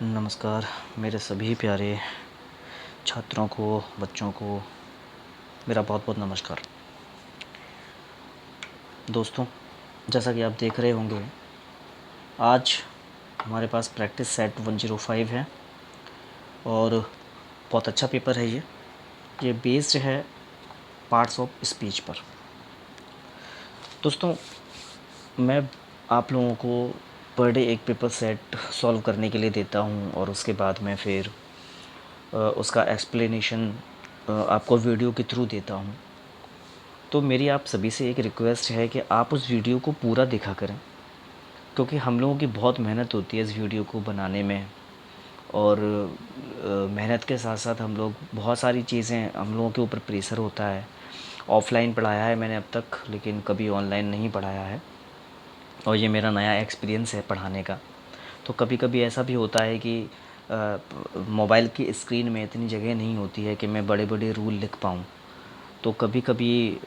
नमस्कार मेरे सभी प्यारे छात्रों को, बच्चों को मेरा बहुत बहुत नमस्कार। दोस्तों, जैसा कि आप देख रहे होंगे, आज हमारे पास प्रैक्टिस सेट 105 है और बहुत अच्छा पेपर है ये बेस्ड है पार्ट्स ऑफ स्पीच पर। दोस्तों, मैं आप लोगों को पर डे एक पेपर सेट सॉल्व करने के लिए देता हूँ और उसके बाद मैं फिर उसका एक्सप्लेनेशन आपको वीडियो के थ्रू देता हूँ। तो मेरी आप सभी से एक रिक्वेस्ट है कि आप उस वीडियो को पूरा देखा करें, क्योंकि हम लोगों की बहुत मेहनत होती है इस वीडियो को बनाने में। और मेहनत के साथ साथ हम लोग बहुत सारी चीज़ें, हम लोगों के ऊपर प्रेशर होता है। ऑफ़लाइन पढ़ाया है मैंने अब तक, लेकिन कभी ऑनलाइन नहीं पढ़ाया है और ये मेरा नया एक्सपीरियंस है पढ़ाने का। तो कभी कभी ऐसा भी होता है कि मोबाइल की स्क्रीन में इतनी जगह नहीं होती है कि मैं बड़े बड़े रूल लिख पाऊँ। तो कभी कभी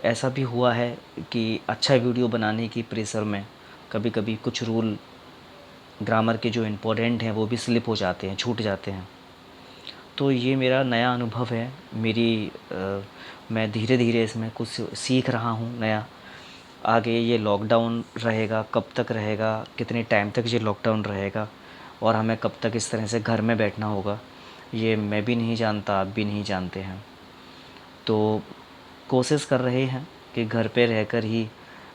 ऐसा भी हुआ है कि अच्छा वीडियो बनाने की प्रेशर में कभी कभी कुछ रूल ग्रामर के जो इम्पोर्टेंट हैं वो भी स्लिप हो जाते हैं, छूट जाते हैं। तो ये मेरा नया अनुभव है। मैं धीरे धीरे इसमें कुछ सीख रहा हूँ नया। आगे ये लॉकडाउन रहेगा, कब तक रहेगा, कितने टाइम तक ये लॉकडाउन रहेगा और हमें कब तक इस तरह से घर में बैठना होगा, ये मैं भी नहीं जानता, आप भी नहीं जानते हैं। तो कोशिश कर रहे हैं कि घर पे रहकर ही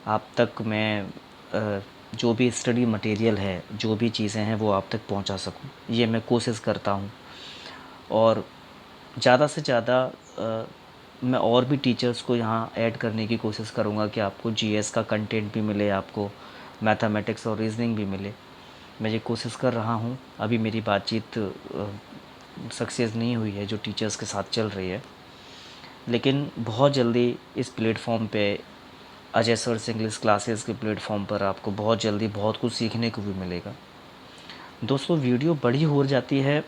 आप तक मैं जो भी स्टडी मटेरियल है, जो भी चीज़ें हैं वो आप तक पहुंचा सकूं, ये मैं कोशिश करता हूं। और ज़्यादा से ज़्यादा मैं और भी टीचर्स को यहाँ ऐड करने की कोशिश करूँगा कि आपको जीएस का कंटेंट भी मिले, आपको मैथमेटिक्स और रीजनिंग भी मिले। मैं ये कोशिश कर रहा हूँ। अभी मेरी बातचीत सक्सेस नहीं हुई है जो टीचर्स के साथ चल रही है, लेकिन बहुत जल्दी इस प्लेटफॉर्म पे, अजय सर इंग्लिश क्लासेस के प्लेटफॉर्म पर आपको बहुत जल्दी बहुत कुछ सीखने को भी मिलेगा। दोस्तों, वीडियो बड़ी हो जाती है,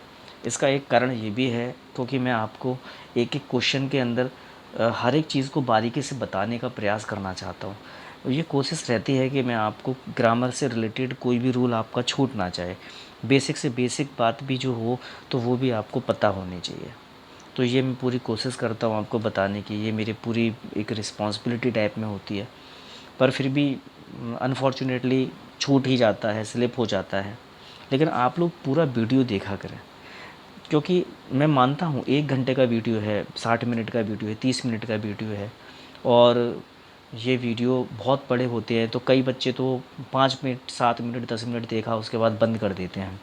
इसका एक कारण ये भी है क्योंकि मैं आपको एक एक क्वेश्चन के अंदर हर एक चीज़ को बारीकी से बताने का प्रयास करना चाहता हूँ। ये कोशिश रहती है कि मैं आपको ग्रामर से रिलेटेड कोई भी रूल आपका छूट ना जाए, बेसिक से बेसिक बात भी जो हो तो वो भी आपको पता होनी चाहिए। तो ये मैं पूरी कोशिश करता हूँ आपको बताने की, ये मेरी पूरी एक रिस्पॉन्सिबिलिटी टाइप में होती है। पर फिर भी अनफॉर्चुनेटली छूट ही जाता है, स्लिप हो जाता है। लेकिन आप लोग पूरा वीडियो देखा करें, क्योंकि मैं मानता हूँ 1 घंटे का वीडियो है, 60 मिनट का वीडियो है, 30 मिनट का वीडियो है और ये वीडियो बहुत बड़े होते हैं। तो कई बच्चे तो 5 मिनट, 7 मिनट, 10 मिनट देखा उसके बाद बंद कर देते हैं।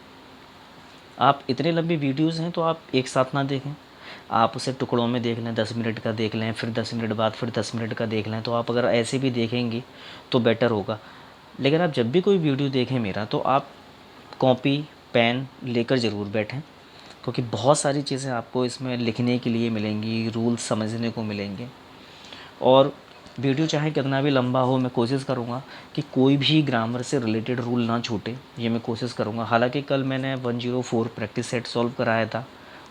आप इतने लंबी वीडियोज़ हैं तो आप एक साथ ना देखें, आप उसे टुकड़ों में देख लें। 10 मिनट का देख लें, फिर 10 मिनट बाद फिर 10 मिनट का देख लें। तो आप अगर ऐसे भी देखेंगी तो बेटर होगा। लेकिन आप जब भी कोई वीडियो देखें मेरा, तो आप कॉपी पेन लेकर ज़रूर बैठें, क्योंकि बहुत सारी चीज़ें आपको इसमें लिखने के लिए मिलेंगी, रूल्स समझने को मिलेंगे। और वीडियो चाहे कितना भी लंबा हो, मैं कोशिश करूँगा कि कोई भी ग्रामर से रिलेटेड रूल ना छूटे, ये मैं कोशिश करूँगा। हालांकि कल मैंने 104 प्रैक्टिस सेट सॉल्व कराया था।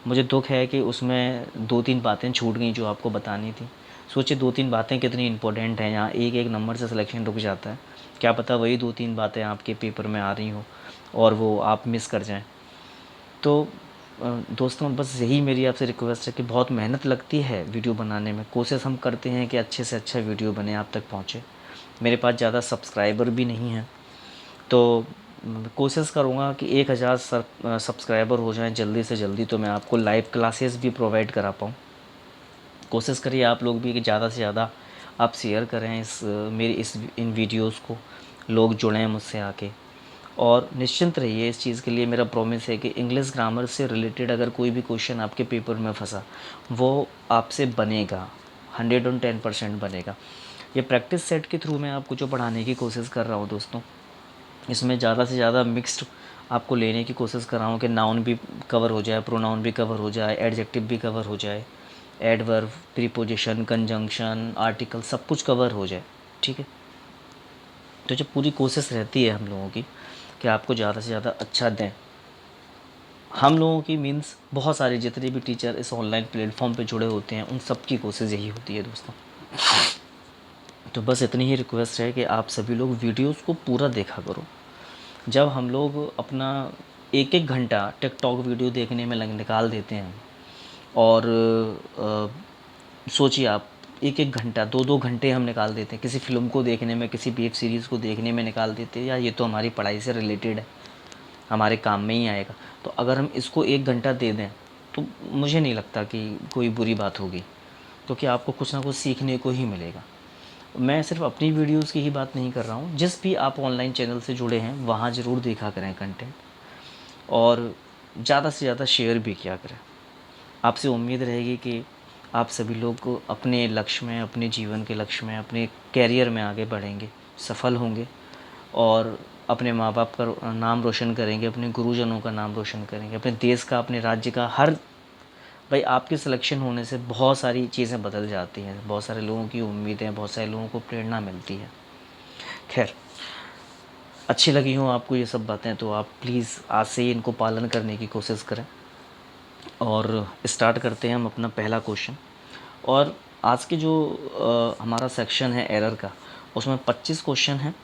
मुझे दुख है कि उसमें 2-3 बातें छूट गई जो आपको बतानी थी। सोचिए 2-3 बातें कितनी इंपॉर्टेंट हैं। यहाँ एक एक नंबर से सिलेक्शन रुक जाता है। क्या पता वही 2-3 बातें आपके पेपर में आ रही हो और वो आप मिस कर जाएं। तो दोस्तों, बस यही मेरी आपसे रिक्वेस्ट है कि बहुत मेहनत लगती है वीडियो बनाने में। कोशिश हम करते हैं कि अच्छे से अच्छा वीडियो बने, आप तक पहुँचे। मेरे पास ज़्यादा सब्सक्राइबर भी नहीं हैं, तो कोशिश करूँगा कि 1000 सब्सक्राइबर हो जाएं जल्दी से जल्दी, तो मैं आपको लाइव क्लासेस भी प्रोवाइड करा पाऊँ। कोशिश करिए आप लोग भी कि ज़्यादा से ज़्यादा आप शेयर करें इन वीडियोस को, लोग जुड़ें मुझसे आके। और निश्चिंत रहिए, इस चीज़ के लिए मेरा प्रॉमिस है कि इंग्लिश ग्रामर से रिलेटेड अगर कोई भी क्वेश्चन आपके पेपर में फंसा, वो आपसे बनेगा, 110% बनेगा। ये प्रैक्टिस सेट के थ्रू मैं आपको जो पढ़ाने की कोशिश कर रहा हूँ दोस्तों, इसमें ज़्यादा से ज़्यादा मिक्स्ड आपको लेने की कोशिश कर रहा हूँ कि नाउन भी कवर हो जाए, प्रोनाउन भी कवर हो जाए, एडजेक्टिव भी कवर हो जाए, एडवर्ब, प्रीपोजिशन, कंजंक्शन, आर्टिकल, सब कुछ कवर हो जाए। ठीक है। तो जब पूरी कोशिश रहती है हम लोगों की कि आपको ज़्यादा से ज़्यादा अच्छा दें, हम लोगों की मीन्स बहुत सारे जितने भी टीचर इस ऑनलाइन प्लेटफॉर्म पे जुड़े होते हैं, उन सब की कोशिश यही होती है दोस्तों। तो बस इतनी ही रिक्वेस्ट है कि आप सभी लोग वीडियोस को पूरा देखा करो। जब हम लोग अपना 1-1 घंटा टिकटॉक वीडियो देखने में निकाल देते हैं। और सोचिए आप, 1-1 घंटा, 2-2 घंटे हम निकाल देते हैं किसी फ़िल्म को देखने में, किसी वेब सीरीज़ को देखने में निकाल देते हैं। यार ये तो हमारी पढ़ाई से रिलेटेड है, हमारे काम में ही आएगा। तो अगर हम इसको 1 घंटा दे दें तो मुझे नहीं लगता कि कोई बुरी बात होगी, क्योंकि आपको कुछ ना कुछ सीखने को ही मिलेगा। मैं सिर्फ अपनी वीडियोज़ की ही बात नहीं कर रहा हूँ, जिस भी आप ऑनलाइन चैनल से जुड़े हैं वहाँ ज़रूर देखा करें कंटेंट, और ज़्यादा से ज़्यादा शेयर भी किया करें। आपसे उम्मीद रहेगी कि आप सभी लोग अपने लक्ष्य में, अपने जीवन के लक्ष्य में, अपने करियर में आगे बढ़ेंगे, सफल होंगे और अपने माँ बाप का नाम रोशन करेंगे, अपने गुरुजनों का नाम रोशन करेंगे, अपने देश का, अपने राज्य का। हर भाई आपके सिलेक्शन होने से बहुत सारी चीज़ें बदल जाती हैं, बहुत सारे लोगों की उम्मीदें, बहुत सारे लोगों को प्रेरणा मिलती है। खैर, अच्छी लगी हो आपको ये सब बातें तो आप प्लीज़ आज से ही इनको पालन करने की कोशिश करें। और स्टार्ट करते हैं हम अपना पहला क्वेश्चन। और आज के जो हमारा सेक्शन है एरर का, उसमें 25 क्वेश्चन हैं।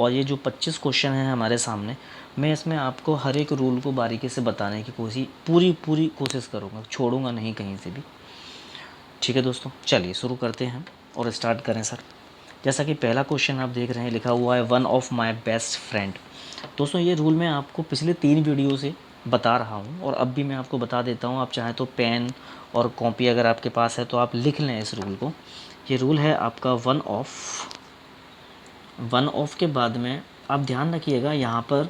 और ये जो 25 क्वेश्चन हैं हमारे सामने, मैं इसमें आपको हर एक रूल को बारीकी से बताने की पूरी कोशिश करूँगा, छोड़ूंगा नहीं कहीं से भी। ठीक है दोस्तों, चलिए शुरू करते हैं और स्टार्ट करें सर। जैसा कि पहला क्वेश्चन आप देख रहे हैं, लिखा हुआ है one of my best friend. दोस्तों ये रूल मैं आपको पिछले 3 वीडियो से बता रहा हूँ और अब भी मैं आपको बता देता हूँ। आप चाहें तो पेन और कॉपी अगर आपके पास है तो आप लिख लें इस रूल को। ये रूल है आपका वन ऑफ के बाद में आप ध्यान रखिएगा, यहाँ पर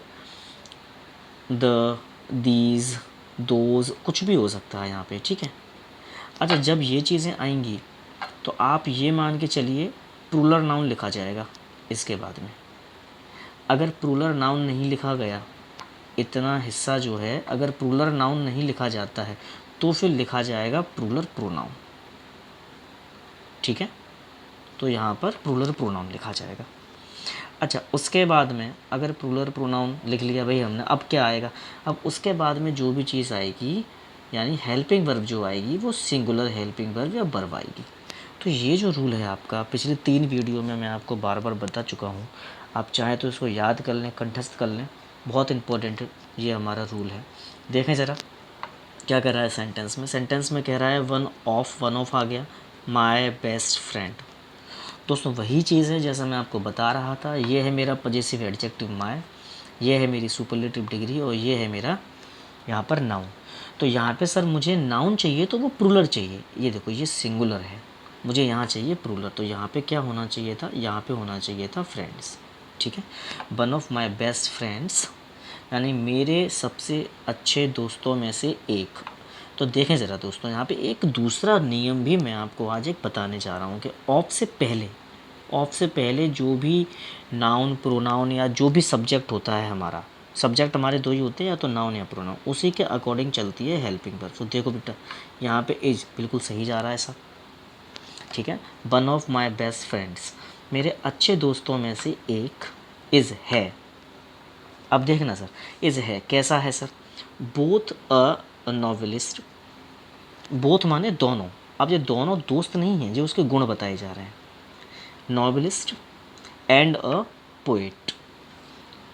द, दीज, दोज कुछ भी हो सकता है यहाँ पे, ठीक है। अच्छा, जब ये चीज़ें आएंगी तो आप ये मान के चलिए प्लूरल नाउन लिखा जाएगा इसके बाद में। अगर प्लूरल नाउन नहीं लिखा गया, इतना हिस्सा जो है अगर प्लूरल नाउन नहीं लिखा जाता है तो फिर लिखा जाएगा प्लूरल प्रोनाउन, ठीक है। तो यहाँ पर प्लूरल प्रोनाउन लिखा जाएगा। अच्छा, उसके बाद में अगर प्लूरल प्रोनाउन लिख लिया भाई हमने, अब क्या आएगा? अब उसके बाद में जो भी चीज़ आएगी, यानी हेल्पिंग वर्ब जो आएगी, वो सिंगुलर हेल्पिंग वर्ब या वर्ब आएगी। तो ये जो रूल है आपका, पिछले 3 वीडियो में मैं आपको बार बार बता चुका हूँ। आप चाहें तो इसको याद कर लें, कंठस्थ कर लें, बहुत इंपॉर्टेंट ये हमारा रूल है। देखें ज़रा क्या कह रहा है सेंटेंस में। सेंटेंस में कह रहा है वन ऑफ आ गया, माय बेस्ट फ्रेंड। दोस्तों वही चीज़ है जैसा मैं आपको बता रहा था। ये है मेरा पजेसिव एडजेक्टिव माय, ये है मेरी सुपरलेटिव डिग्री और ये है मेरा यहाँ पर नाउन। तो यहाँ पे सर मुझे नाउन चाहिए तो वो प्लूरल चाहिए। ये देखो ये सिंगुलर है, मुझे यहाँ चाहिए प्लूरल। तो यहाँ पे क्या होना चाहिए था? यहाँ पे होना चाहिए था फ्रेंड्स, ठीक है। One of my best friends यानी मेरे सबसे अच्छे दोस्तों में से एक। तो देखें ज़रा दोस्तों, यहाँ पे एक दूसरा नियम भी मैं आपको आज एक बताने जा रहा हूँ कि ऑफ से पहले जो भी नाउन, प्रोनाउन या जो भी सब्जेक्ट होता है, हमारा सब्जेक्ट हमारे 2 ही होते हैं, या तो नाउन या प्रोनाउन, उसी के अकॉर्डिंग चलती है हेल्पिंग वर्ब। तो देखो बेटा, यहाँ पे इज बिल्कुल सही जा रहा है सब, ठीक है। One of my best friends, मेरे अच्छे दोस्तों में से एक, इज़ है। अब देखना सर, इज़ है कैसा है सर? बोथ अ नॉवेलिस्ट, बोथ माने दोनों। अब ये दोनों दोस्त नहीं हैं, जो उसके गुण बताए जा रहे हैं। नॉवेलिस्ट एंड अ पोएट,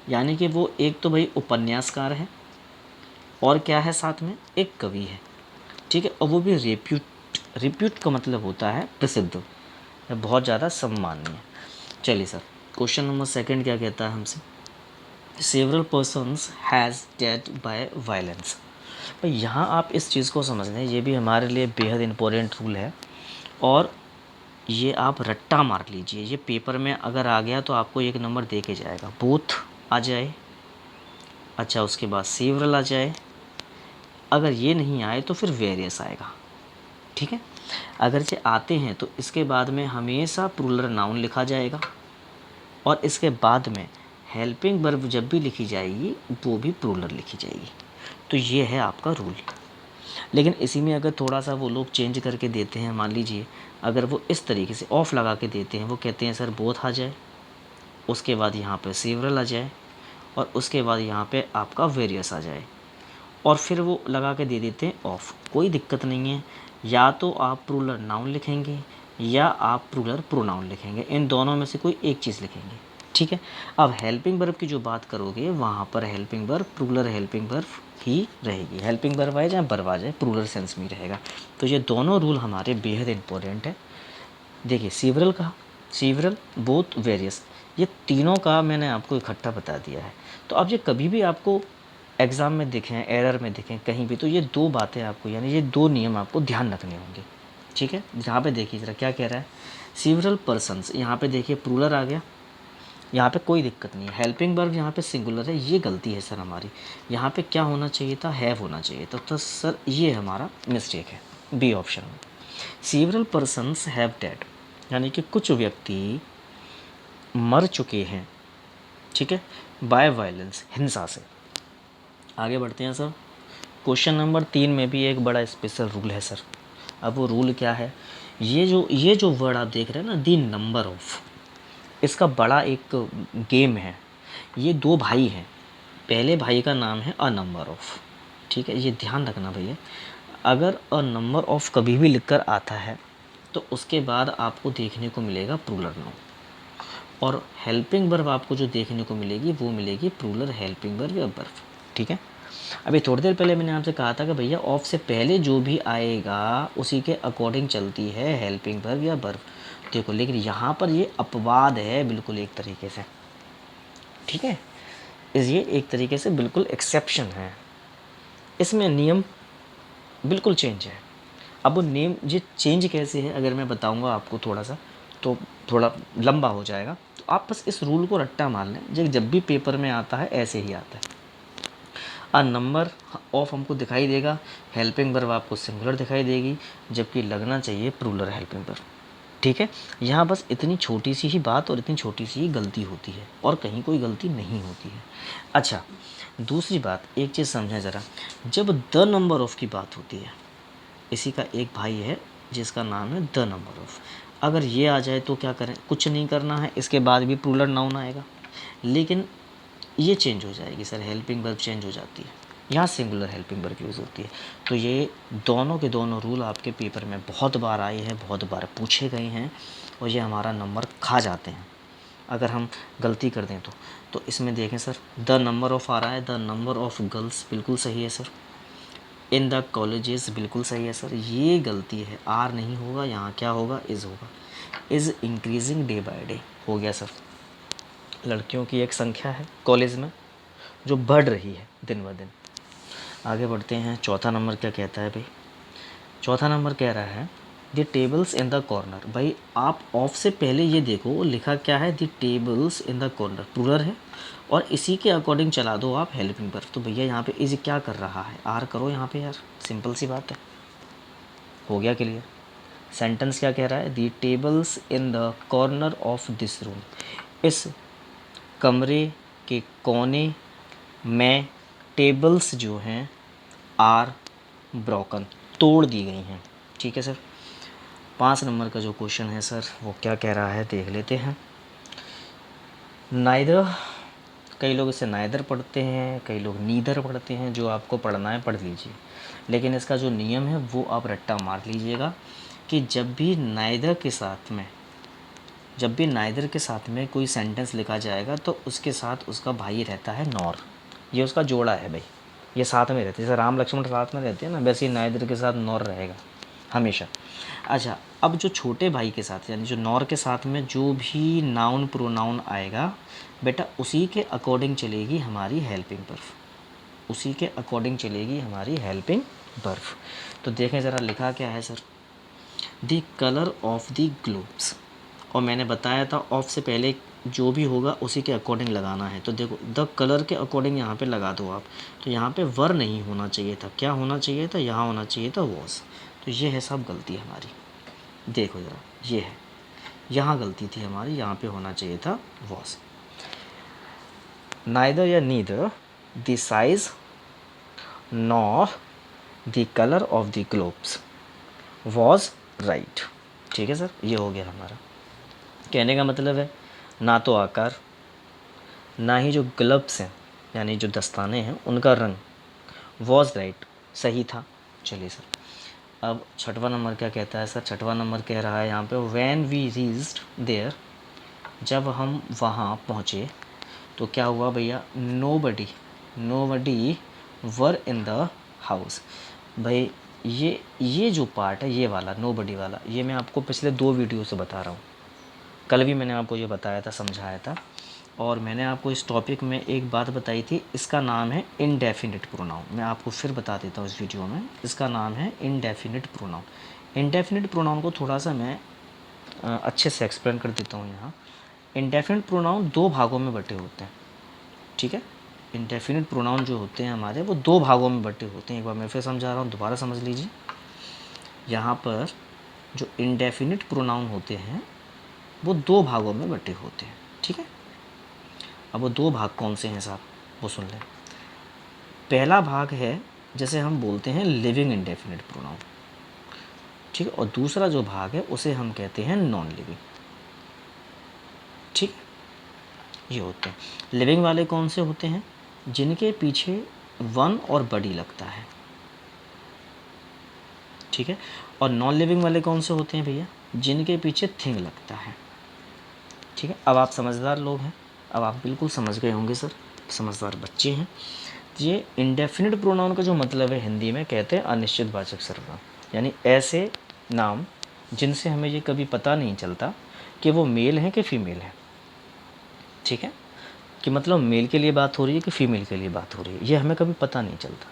यानी कि वो एक तो भाई उपन्यासकार है और क्या है साथ में, एक कवि है, ठीक है। और वो भी रिप्यूट का मतलब होता है प्रसिद्ध, बहुत ज़्यादा सम्माननीय। चलिए सर, क्वेश्चन नंबर 2 क्या कहता है हमसे? Several persons has dead by violence. भाई यहाँ आप इस चीज़ को समझ लें, ये भी हमारे लिए बेहद इम्पोर्टेंट रूल है और ये आप रट्टा मार लीजिए। ये पेपर में अगर आ गया तो आपको 1 नंबर दे के जाएगा। बोथ आ जाए, अच्छा उसके बाद सेवरल आ जाए, अगर ये नहीं आए तो फिर वेरियस आएगा, ठीक है। अगर ये आते हैं तो इसके बाद में हमेशा प्लूरल नाउन लिखा जाएगा और इसके बाद में हेल्पिंग वर्ब जब भी लिखी जाएगी वो भी प्लूरल लिखी जाएगी। तो ये है आपका रूल। लेकिन इसी में अगर थोड़ा सा वो लोग चेंज करके देते हैं, मान लीजिए अगर वो इस तरीके से ऑफ लगा के देते हैं, वो कहते हैं सर बोथ आ जाए, उसके बाद यहाँ पे सेवरल आ जाए और उसके बाद यहाँ पे आपका वेरियस आ जाए, और फिर वो लगा के दे देते हैं ऑफ। कोई दिक्कत नहीं है, या तो आप प्लूरल नाउन लिखेंगे या आप प्लूरल प्रोनाउन लिखेंगे, इन दोनों में से कोई एक चीज़ लिखेंगे। ठीक है। अब हेल्पिंग वर्ब की जो बात करोगे वहाँ पर helping verb plural helping verb ही रहेगी। हेल्पिंग वर्ब आए चाहे वर्ब आ जाए प्लूरल सेंस में रहेगा। तो ये दोनों रूल हमारे बेहद इंपॉर्टेंट है। देखिए सीवरल का, सीवरल, बोथ, वेरियस, ये तीनों का मैंने आपको इकट्ठा बता दिया है। तो अब ये कभी भी आपको एग्ज़ाम में दिखें, एरर में दिखें, कहीं भी, तो ये दो बातें आपको, यानी ये दो नियम आपको ध्यान रखने होंगे। ठीक है। यहाँ पे देखिए ज़रा क्या कह रहा है, सीवरल पर्सन्स, यहाँ पे देखिए प्लूरल आ गया, यहाँ पे कोई दिक्कत नहीं है। हेल्पिंग वर्ब यहाँ पे सिंगुलर है, ये गलती है सर हमारी। यहाँ पे क्या होना चाहिए था, हैव होना चाहिए था। तो सर ये हमारा मिस्टेक है, बी ऑप्शन में। सीवरल पर्सन्स हैव डेड, यानी कि कुछ व्यक्ति मर चुके हैं, ठीक है, बाय वायलेंस, हिंसा से। आगे बढ़ते हैं सर। क्वेश्चन नंबर 3 में भी एक बड़ा स्पेशल रूल है सर। अब वो रूल क्या है, ये जो वर्ड आप देख रहे हैं ना, दी नंबर ऑफ, इसका बड़ा एक गेम है। ये दो भाई हैं, पहले भाई का नाम है अ नंबर ऑफ, ठीक है, ये ध्यान रखना भैया। अगर अ नंबर ऑफ कभी भी लिखकर आता है तो उसके बाद आपको देखने को मिलेगा प्लूरल नाउन, और हेल्पिंग वर्ब आपको जो देखने को मिलेगी वो मिलेगी प्लूरल हेल्पिंग वर्ब या वर्ब। ठीक है। अभी थोड़ी देर पहले मैंने आपसे कहा था कि भैया ऑफ से पहले जो भी आएगा उसी के अकॉर्डिंग चलती है हेल्पिंग वर्ब या वर्ब। देखो लेकिन यहाँ पर ये अपवाद है बिल्कुल एक तरीके से, ठीक है, ये एक तरीके से बिल्कुल एक्सेप्शन है, इसमें नियम बिल्कुल चेंज है। अब वो नेम ये चेंज कैसे है अगर मैं बताऊंगा आपको थोड़ा सा, तो थोड़ा लंबा हो जाएगा। तो आप बस इस रूल को रट्टा मार लें, जब भी पेपर में आता है ऐसे ही आता है। अ नंबर ऑफ हमको दिखाई देगा, हेल्पिंग वर्ब आपको सिंगुलर दिखाई देगी, जबकि लगना चाहिए प्लूरल हेल्पिंग वर्ब। ठीक है। यहाँ बस इतनी छोटी सी ही बात और इतनी छोटी सी ही गलती होती है, और कहीं कोई गलती नहीं होती है। अच्छा, दूसरी बात, एक चीज़ समझें ज़रा, जब द नंबर ऑफ़ की बात होती है, इसी का एक भाई है जिसका नाम है द नंबर ऑफ़, अगर ये आ जाए तो क्या करें, कुछ नहीं करना है, इसके बाद भी प्लूरल नाउन आएगा, लेकिन ये चेंज हो जाएगी सर, हेल्पिंग वर्ब चेंज हो जाती है, यहाँ सिंगुलर हेल्पिंग वर्ब यूज़ होती है। तो ये दोनों के दोनों रूल आपके पेपर में बहुत बार आए हैं, बहुत बार पूछे गए हैं, और ये हमारा नंबर खा जाते हैं अगर हम गलती कर दें तो इसमें देखें सर, द नंबर ऑफ़ आ रहा है, द नंबर ऑफ़ गर्ल्स बिल्कुल सही है सर, इन द कॉलेजेस बिल्कुल सही है सर, ये गलती है, आर नहीं होगा, यहाँ क्या होगा, इज़ होगा, is increasing day by day हो गया सर। लड़कियों की एक संख्या है कॉलेज में जो बढ़ रही है दिन ब दिन। आगे बढ़ते हैं, चौथा नंबर क्या कहता है भाई, चौथा नंबर कह रहा है the tables in the corner. भाई आप ऑफ से पहले ये देखो वो लिखा क्या है, the tables in the corner plural है, और इसी के अकॉर्डिंग चला दो आप हेल्पिंग वर्ब। तो भैया यहाँ पे इज क्या कर रहा है, आर करो यहाँ पे यार, सिंपल सी बात है, हो गया क्लियर। सेंटेंस क्या कह रहा है, the tables in the corner of this room, इस कमरे के कोने में टेबल्स जो हैं आर ब्रोकन, तोड़ दी गई हैं। ठीक है सर। 5 नंबर का जो क्वेश्चन है सर वो क्या कह रहा है देख लेते हैं। नाइदर, कई लोग इसे नाइदर पढ़ते हैं, कई लोग नीदर पढ़ते हैं, जो आपको पढ़ना है पढ़ लीजिए, लेकिन इसका जो नियम है वो आप रट्टा मार लीजिएगा कि जब भी नाइदर के साथ में कोई सेंटेंस लिखा जाएगा तो उसके साथ उसका भाई रहता है नॉर, ये उसका जोड़ा है भाई, ये साथ में रहते हैं, जैसे राम लक्ष्मण साथ में रहते हैं ना, वैसे ही नाइदर के साथ नॉर रहेगा हमेशा। अच्छा, अब जो छोटे भाई के साथ यानी जो नॉर के साथ में जो भी नाउन प्रोनाउन आएगा बेटा उसी के अकॉर्डिंग चलेगी हमारी हेल्पिंग वर्ब, उसी के अकॉर्डिंग चलेगी हमारी हेल्पिंग वर्ब। तो देखें ज़रा लिखा क्या है sir, the colour of the globes, और मैंने बताया था ऑफ से पहले जो भी होगा उसी के अकॉर्डिंग लगाना है। तो देखो द कलर के अकॉर्डिंग यहाँ पे लगा दो आप, तो यहाँ पे वर नहीं होना चाहिए था, क्या होना चाहिए था, यहाँ होना चाहिए था वॉज। तो ये है सब गलती हमारी, देखो ज़रा ये है, यहाँ गलती थी हमारी, यहाँ पे होना चाहिए था वॉज। नाइदर या neither the size nor the colour of the globes was right. ठीक है सर, ये हो गया हमारा। कहने का मतलब है ना तो आकार, ना ही जो ग्लव्स हैं यानी जो दस्ताने हैं उनका रंग, वॉज राइट, सही था। चलिए सर, अब छठवां नंबर क्या कहता है सर, छठवां नंबर कह रहा है यहाँ पे व्हेन वी रीच्ड देयर जब हम वहाँ पहुँचे तो क्या हुआ भैया, nobody were in the house. भाई ये जो पार्ट है, ये वाला नोबडी वाला, ये मैं आपको पिछले 2 वीडियो से बता रहा हूँ। कल भी मैंने आपको ये बताया था, समझाया था, और मैंने आपको इस टॉपिक में एक बात बताई थी, इसका नाम है इनडेफिनिट प्रोनाउन। मैं आपको फिर बता देता हूँ इस वीडियो में, इसका नाम है इनडेफिनिट प्रोनाउन। इनडेफिनिट प्रोनाउन को थोड़ा सा मैं अच्छे से एक्सप्लेन कर देता हूँ यहाँ। इनडेफिनिट प्रोनाउन 2 भागों में बटे होते हैं, ठीक है। इंडेफिनिट प्रोनाउन जो होते हैं हमारे, वो 2 भागों में बटे होते हैं। एक बार मैं फिर समझा रहा हूँ, दोबारा समझ लीजिए। यहाँ पर जो इंडेफिनिट प्रोनाउन होते हैं वो 2 भागों में बटे होते हैं, ठीक है। अब वो 2 भाग कौन से हैं साहब, वो सुन लें। पहला भाग है जैसे हम बोलते हैं लिविंग इंडेफिनिट प्रोनाउन, ठीक है, और दूसरा जो भाग है उसे हम कहते हैं नॉन लिविंग, ठीक। ये होते हैं लिविंग वाले। कौन से होते हैं? जिनके पीछे वन और बडी लगता है, ठीक है। और नॉन लिविंग वाले कौन से होते हैं भैया? जिनके पीछे थिंग लगता है, ठीक है। अब आप समझदार लोग हैं, अब आप बिल्कुल समझ गए होंगे सर, समझदार बच्चे हैं। ये इंडेफिनिट प्रोनाउन का जो मतलब है हिंदी में कहते हैं अनिश्चितवाचक सर्वनाम, यानी ऐसे नाम जिनसे हमें ये कभी पता नहीं चलता कि वो मेल हैं कि फीमेल हैं, ठीक है, कि मतलब मेल के लिए बात हो रही है कि फ़ीमेल के लिए बात हो रही है, ये हमें कभी पता नहीं चलता।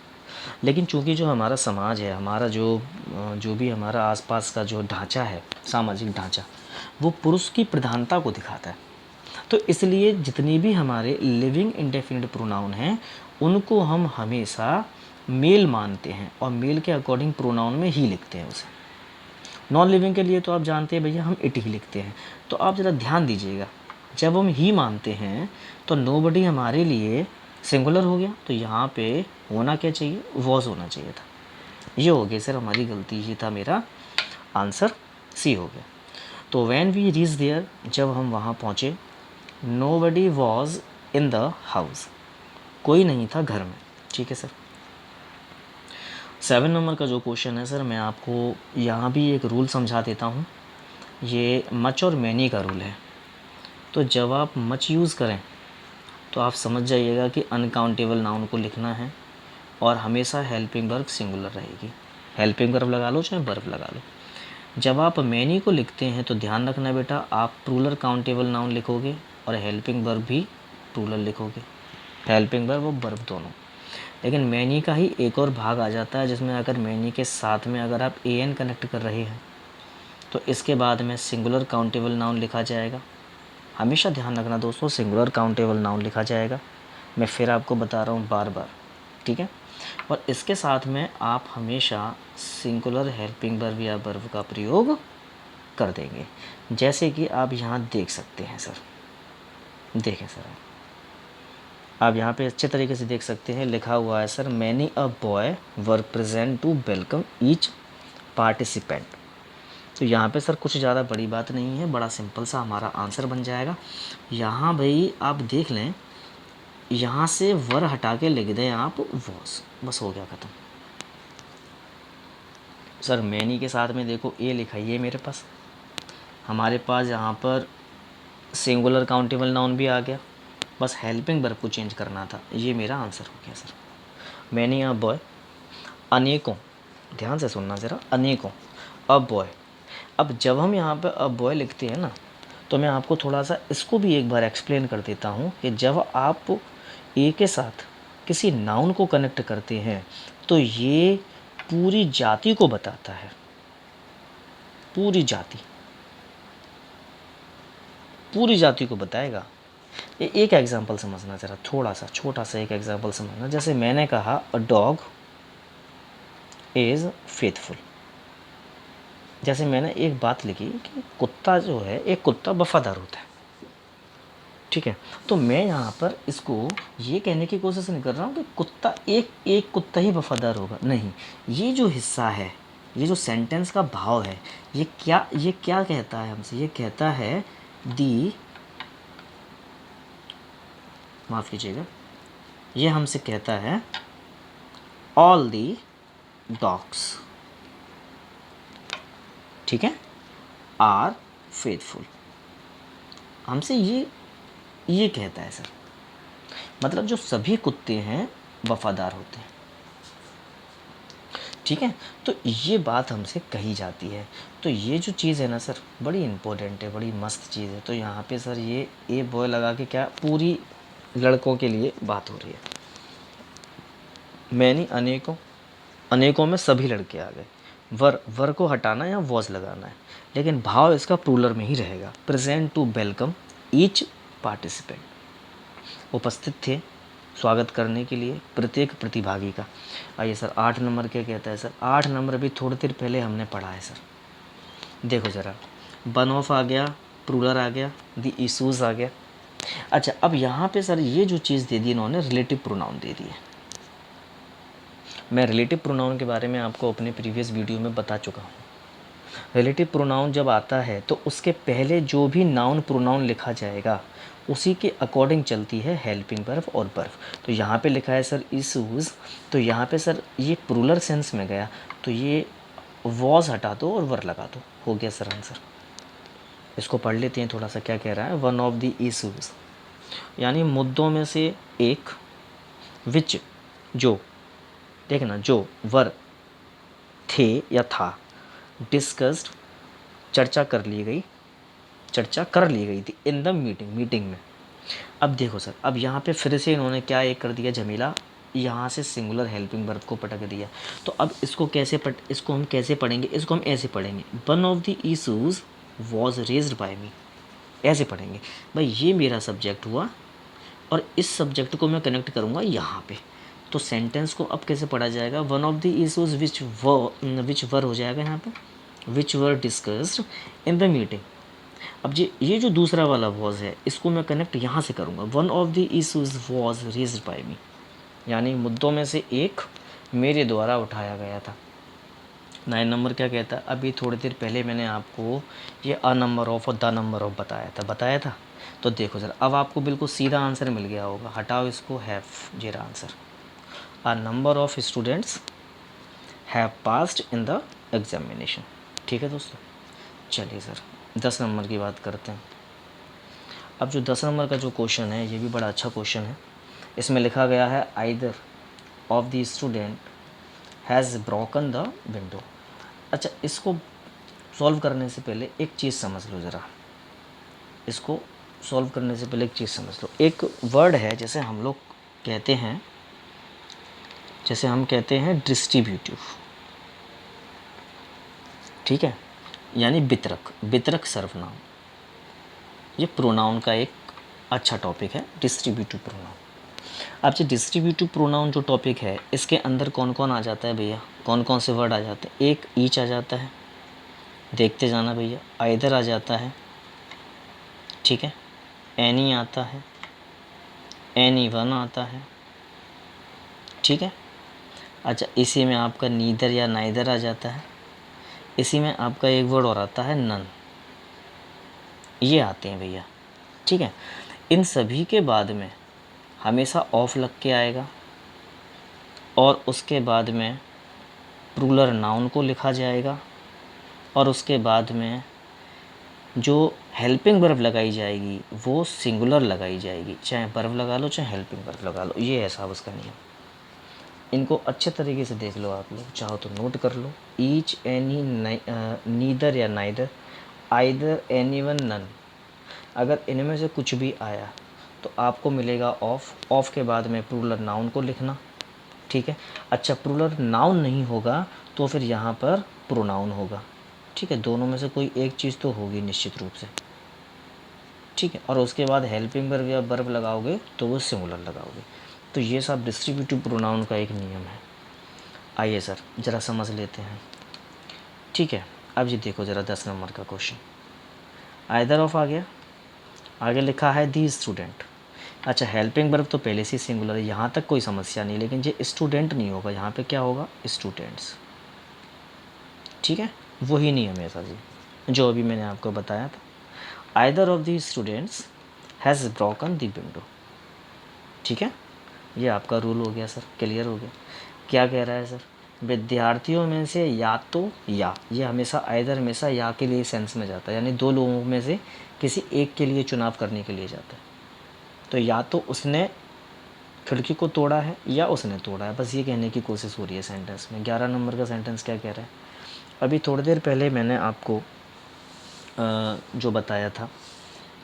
लेकिन चूंकि जो हमारा समाज है, हमारा जो भी हमारा आसपास का जो ढांचा है, सामाजिक ढांचा, वो पुरुष की प्रधानता को दिखाता है, तो इसलिए जितनी भी हमारे लिविंग इंडेफिनिट प्रोनाउन हैं उनको हम हमेशा मेल मानते हैं और मेल के अकॉर्डिंग प्रोनाउन में ही लिखते हैं उसे। नॉन लिविंग के लिए तो आप जानते हैं भैया हम इट ही लिखते हैं। तो आप ज़रा ध्यान दीजिएगा, जब हम ही मानते हैं तो नोबडी हमारे लिए सिंगुलर हो गया, तो यहाँ पे होना क्या चाहिए, वॉज होना चाहिए था। ये हो गया सर हमारी गलती, ये था मेरा आंसर, सी हो गया। तो व्हेन वी रीच देयर, जब हम वहाँ पहुँचे, nobody was in the house, कोई नहीं था घर में, ठीक है सर। 7 नंबर का जो क्वेश्चन है सर, मैं आपको यहाँ भी एक रूल समझा देता हूँ। ये मच और मैनी का रूल है। तो जब आप मच यूज़ करें तो आप समझ जाइएगा कि अनकाउंटेबल नाउन को लिखना है और हमेशा हेल्पिंग वर्ब सिंगुलर रहेगी। हेल्पिंग वर्ब लगा लो चाहे वर्ब लगा लो। जब आप मैनी को लिखते हैं तो ध्यान रखना बेटा, आप प्लूरल काउंटेबल नाउन लिखोगे और हेल्पिंग वर्ब भी प्लूरल लिखोगे, हेल्पिंग वर्ब और वर्ब दोनों। लेकिन मैनी का ही एक और भाग आ जाता है जिसमें अगर मैनी के साथ में अगर आप ए एन कनेक्ट कर रहे हैं तो इसके बाद में सिंगुलर काउंटेबल नाउन लिखा जाएगा। हमेशा ध्यान रखना दोस्तों, सिंगुलर काउंटेबल नाउन लिखा जाएगा, मैं फिर आपको बता रहा हूँ बार बार, ठीक है। और इसके साथ में आप हमेशा सिंगुलर हेल्पिंग वर्ब या वर्ब का प्रयोग कर देंगे, जैसे कि आप यहाँ देख सकते हैं सर। देखें सर, आप यहाँ पे अच्छे तरीके से देख सकते हैं, लिखा हुआ है sir, many a boy were present to welcome each participant. तो यहाँ पे सर कुछ ज़्यादा बड़ी बात नहीं है, बड़ा सिंपल सा हमारा आंसर बन जाएगा। यहाँ भाई आप देख लें, यहाँ से वर हटा के लिख दें आप वॉस, बस हो गया ख़त्म। सर मैनी के साथ में देखो ए लिखा ही है मेरे पास, हमारे पास यहाँ पर सिंगुलर काउंटेबल नाउन भी आ गया, बस हेल्पिंग वर्ब को चेंज करना था, ये मेरा आंसर हो गया सर। मैनी अ बॉय, अनेकों, ध्यान से सुनना ज़रा, अनेकों, अ बॉय। अब जब हम यहाँ पर अ बॉय लिखते हैं ना, तो मैं आपको थोड़ा सा इसको भी एक बार एक्सप्लेन कर देता हूँ कि जब आप ए के साथ किसी नाउन को कनेक्ट करते हैं तो ये पूरी जाति को बताता है, पूरी जाति को बताएगा। एक एग्जांपल समझना ज़रा, थोड़ा सा छोटा सा एक एग्जांपल समझना। जैसे मैंने कहा अ डॉग इज़ फेथफुल, जैसे मैंने एक बात लिखी कि कुत्ता जो है, एक कुत्ता वफादार होता है, ठीक है। तो मैं यहाँ पर इसको ये कहने की कोशिश नहीं कर रहा हूँ कि कुत्ता एक कुत्ता ही वफादार होगा, नहीं। ये जो हिस्सा है, ये जो सेंटेंस का भाव है, ये क्या कहता है हमसे, ये कहता है दी, माफ़ कीजिएगा, ये हमसे कहता है ऑल दी डॉग्स, ठीक है, आर फेथफुल। हमसे ये कहता है सर, मतलब जो सभी कुत्ते हैं वफादार होते हैं। ठीक है, तो ये बात हमसे कही जाती है। तो ये जो चीज़ है ना सर, बड़ी इम्पोर्टेंट है, बड़ी मस्त चीज़ है। तो यहाँ पे सर ये ए बॉय लगा के क्या पूरी लड़कों के लिए बात हो रही है। मैनी अनेकों, अनेकों में सभी लड़के आ गए। वर को हटाना या वॉज लगाना है, लेकिन भाव इसका प्लूरल में ही रहेगा। Present to welcome each participant, उपस्थित थे स्वागत करने के लिए प्रत्येक प्रतिभागी का। आइए सर 8 नंबर क्या कहता है सर। 8 नंबर भी थोड़ी देर पहले हमने पढ़ा है सर। देखो ज़रा, वन ऑफ आ गया, प्लूरल आ गया, द इशूज़ आ गया। अच्छा, अब यहाँ पे सर ये जो चीज़ दे दी इन्होंने, रिलेटिव प्रोनाउन दे दिए। मैं रिलेटिव प्रोनाउन के बारे में आपको अपने प्रीवियस वीडियो में बता चुका हूँ। रिलेटिव प्रोनाउन जब आता है तो उसके पहले जो भी नाउन प्रोनाउन लिखा जाएगा उसी के अकॉर्डिंग चलती है हेल्पिंग वर्ब और वर्ब। तो यहाँ पे लिखा है सर इशूज़, तो यहाँ पे सर ये प्लूरल सेंस में गया, तो ये वॉज हटा दो और वर लगा दो, हो गया सर आंसर। इसको पढ़ लेते हैं थोड़ा सा, क्या कह रहा है। वन ऑफ द इशूज़ यानी मुद्दों में से एक, विच जो, देखना जो वर थे या था, डिस्कस्ड चर्चा कर ली गई थी, इन द मीटिंग, मीटिंग में। अब देखो सर, अब यहाँ पे फिर से इन्होंने क्या एक कर दिया झमेला, यहाँ से सिंगुलर हेल्पिंग वर्ब को पटक दिया। तो अब इसको हम कैसे पढ़ेंगे, इसको हम ऐसे पढ़ेंगे, one of the issues was raised by me, ऐसे पढ़ेंगे। भाई ये मेरा सब्जेक्ट हुआ और इस सब्जेक्ट को मैं कनेक्ट करूँगा यहाँ पे। तो सेंटेंस को अब कैसे पढ़ा जाएगा, one of the issues which were हो जाएगा यहाँ पे, which were discussed in the meeting. अब ये जो दूसरा वाला वॉज है, इसको मैं कनेक्ट यहाँ से करूँगा, one of the issues was raised by me, यानी मुद्दों में से एक मेरे द्वारा उठाया गया था। 9 नंबर क्या कहता है, अभी थोड़ी देर पहले मैंने आपको ये अ नंबर ऑफ और द नंबर ऑफ बताया था। तो देखो सर, अब आपको बिल्कुल सीधा आंसर मिल गया होगा, हटाओ इसको, हैव, ये रहा answer. A number of students have passed in the examination. ठीक है दोस्तों, चलिए सर 10 नंबर की बात करते हैं। अब जो 10 नंबर का जो क्वेश्चन है, ये भी बड़ा अच्छा क्वेश्चन है। इसमें लिखा गया है either of the student has broken the window. अच्छा, इसको सॉल्व करने से पहले एक चीज़ समझ लो ज़रा, इसको सॉल्व करने से पहले एक चीज़ समझ लो। एक वर्ड है, जैसे हम लोग कहते हैं, जैसे हम कहते हैं डिस्ट्रीब्यूटिव, ठीक है, यानी वितरक सर्वनाम। ये प्रोनाउन का एक अच्छा टॉपिक है, डिस्ट्रीब्यूटिव प्रोनाउन। अब जो डिस्ट्रीब्यूटिव प्रोनाउन जो टॉपिक है, इसके अंदर कौन कौन आ जाता है भैया, कौन कौन से वर्ड आ जाते हैं। एक ईच आ जाता है, देखते जाना भैया। आइदर आ जाता है, ठीक है, एनी आता है, एनी वन आता है, ठीक है। अच्छा, इसी में आपका नीदर या नाइदर आ जाता है। इसी में आपका एक वर्ड और आता है नन, ये आते हैं भैया, ठीक है। इन सभी के बाद में हमेशा ऑफ लग के आएगा और उसके बाद में प्लूरल नाउन को लिखा जाएगा और उसके बाद में जो हेल्पिंग वर्ब लगाई जाएगी वो सिंगुलर लगाई जाएगी, चाहे वर्ब लगा लो चाहे हेल्पिंग वर्ब लगा लो। ये है साहब उसका नियम। इनको अच्छे तरीके से देख लो आप लोग, चाहो तो नोट कर लो। ईच, एनी, नीदर या neither, either, any one, none. अगर इनमें से कुछ भी आया तो आपको मिलेगा ऑफ। ऑफ के बाद में प्लूरल नाउन को लिखना, ठीक है। अच्छा, प्लूरल नाउन नहीं होगा तो फिर यहाँ पर प्रोनाउन होगा, ठीक है। दोनों में से कोई एक चीज़ तो होगी निश्चित रूप से, ठीक है। और उसके बाद हेल्पिंग वर्ब या वर्ब लगाओगे तो वो सिंगुलर लगाओगे। तो ये सब डिस्ट्रीब्यूटिव प्रोनाउन का एक नियम है। आइए सर ज़रा समझ लेते हैं, ठीक है। अब ये देखो ज़रा 10 नंबर का क्वेश्चन, आइदर ऑफ आ गया, आगे लिखा है दी स्टूडेंट। अच्छा, हेल्पिंग वर्ब तो पहले से सिंगुलर है, यहाँ तक कोई समस्या नहीं, लेकिन ये स्टूडेंट नहीं होगा, यहाँ पे क्या होगा, स्टूडेंट्स, ठीक है। वही नियम है सर जी जो अभी मैंने आपको बताया था। Either of the students has broken the window, ठीक है। ये आपका रूल हो गया सर, क्लियर हो गया। क्या कह रहा है सर, विद्यार्थियों में से या तो या, ये हमेशा आइदर हमेशा या के लिए सेंस में जाता है, यानी दो लोगों में से किसी एक के लिए चुनाव करने के लिए जाता है। तो या तो उसने खिड़की को तोड़ा है या उसने तोड़ा है, बस ये कहने की कोशिश हो रही है सेंटेंस में। 11 नंबर का सेंटेंस क्या कह रहा है? अभी थोड़ी देर पहले मैंने आपको जो बताया था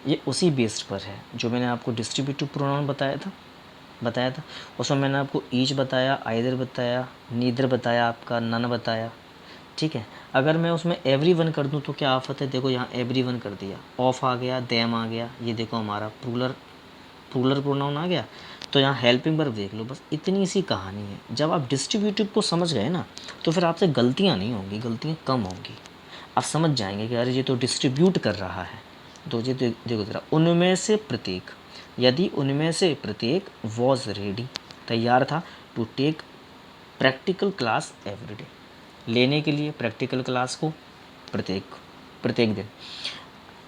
ये उसी बेस्ड पर है, जो मैंने आपको डिस्ट्रीब्यूटिव प्रोनाउन बताया था। उसमें मैंने आपको ईच बताया, आइदर बताया, नीदर बताया, आपका नन बताया, ठीक है। अगर मैं उसमें एवरीवन कर दूं तो क्या आफत है? देखो यहाँ एवरीवन कर दिया, ऑफ आ गया, देम आ गया, ये देखो हमारा प्लूरल प्रोनाउन आ गया। तो यहाँ हेल्पिंग वर्ब देख लो, बस इतनी सी कहानी है। जब आप डिस्ट्रीब्यूटिव को समझ गए ना तो फिर आपसे गलतियाँ नहीं होंगी, गलतियाँ कम होंगी। आप समझ जाएंगे कि अरे ये तो डिस्ट्रीब्यूट कर रहा है। तो ये देखो ज़रा, उनमें से प्रत्येक, यदि उनमें से प्रत्येक वॉज रेडी, तैयार था, to take practical class everyday, लेने के लिए प्रैक्टिकल क्लास को प्रत्येक दिन।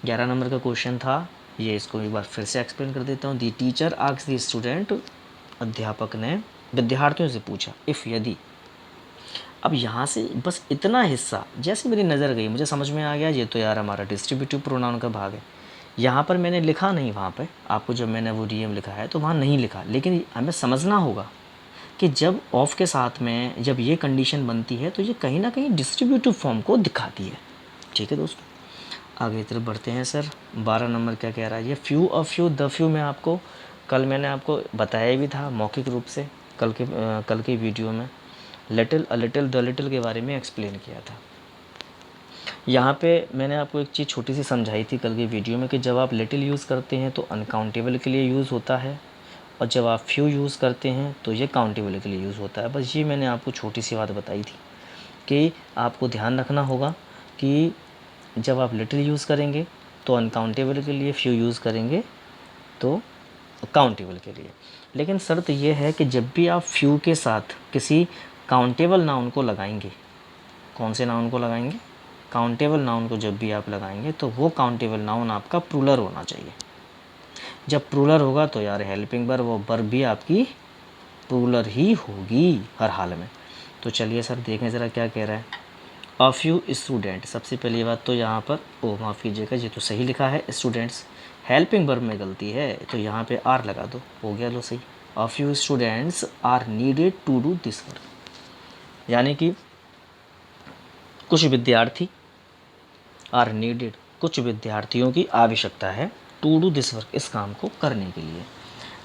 11 नंबर का क्वेश्चन था ये, इसको एक बार फिर से एक्सप्लेन कर देता हूँ। दी टीचर आस्क्ड द स्टूडेंट, अध्यापक ने विद्यार्थियों से पूछा, इफ़, यदि। अब यहाँ से बस इतना हिस्सा जैसे मेरी नज़र गई मुझे समझ में आ गया, ये तो यार हमारा डिस्ट्रीब्यूटिव प्रोनाउन का भाग है। यहाँ पर मैंने लिखा नहीं, वहाँ पे आपको जब मैंने वो डीएम लिखा है तो वहाँ नहीं लिखा, लेकिन हमें समझना होगा कि जब ऑफ के साथ में जब ये कंडीशन बनती है तो ये कहीं ना कहीं डिस्ट्रीब्यूटिव फॉर्म को दिखाती है। ठीक है दोस्तों, आगे तरफ बढ़ते हैं सर। 12 नंबर क्या कह रहा है? ये few a few the few में आपको कल मैंने आपको बताया भी था मौखिक रूप से, कल के वीडियो में little, a little, the little के बारे में एक्सप्लेन किया था। यहाँ पे मैंने आपको एक चीज़ छोटी सी समझाई थी कल के वीडियो में कि जब आप लिटिल यूज़ करते हैं तो अनकाउंटेबल के लिए यूज़ होता है, और जब आप फ्यू यूज़ करते हैं तो ये काउंटेबल के लिए यूज़ होता है। बस ये मैंने आपको छोटी सी बात बताई थी कि आपको ध्यान रखना होगा कि जब आप लिटिल यूज़ करेंगे तो अनकाउंटेबल के लिए, फ्यू यूज़ करेंगे तो काउंटेबल के लिए। लेकिन शर्त यह है कि जब भी आप फ्यू के साथ किसी काउंटेबल नाउन को लगाएंगे, कौन से नाउन को लगाएंगे? काउंटेबल नाउन को जब भी आप लगाएंगे तो वो काउंटेबल नाउन आपका प्लूरल होना चाहिए। जब प्लूरल होगा तो यार हेल्पिंग वर्ब, वो वर्ब भी आपकी प्लूरल ही होगी हर हाल में। तो चलिए सर देखें ज़रा क्या कह रहा है। अ फ्यू स्टूडेंट, सबसे पहली बात तो यहाँ पर, माफ़ कीजिएगा, ये तो सही लिखा है स्टूडेंट्स, हेल्पिंग वर्ब में गलती है तो यहाँ पे आर लगा दो, हो गया लो सही। A few students are needed to do this work, यानी कि कुछ विद्यार्थी, आर नीडेड, कुछ विद्यार्थियों की आवश्यकता है, टू डू दिस वर्क, इस काम को करने के लिए।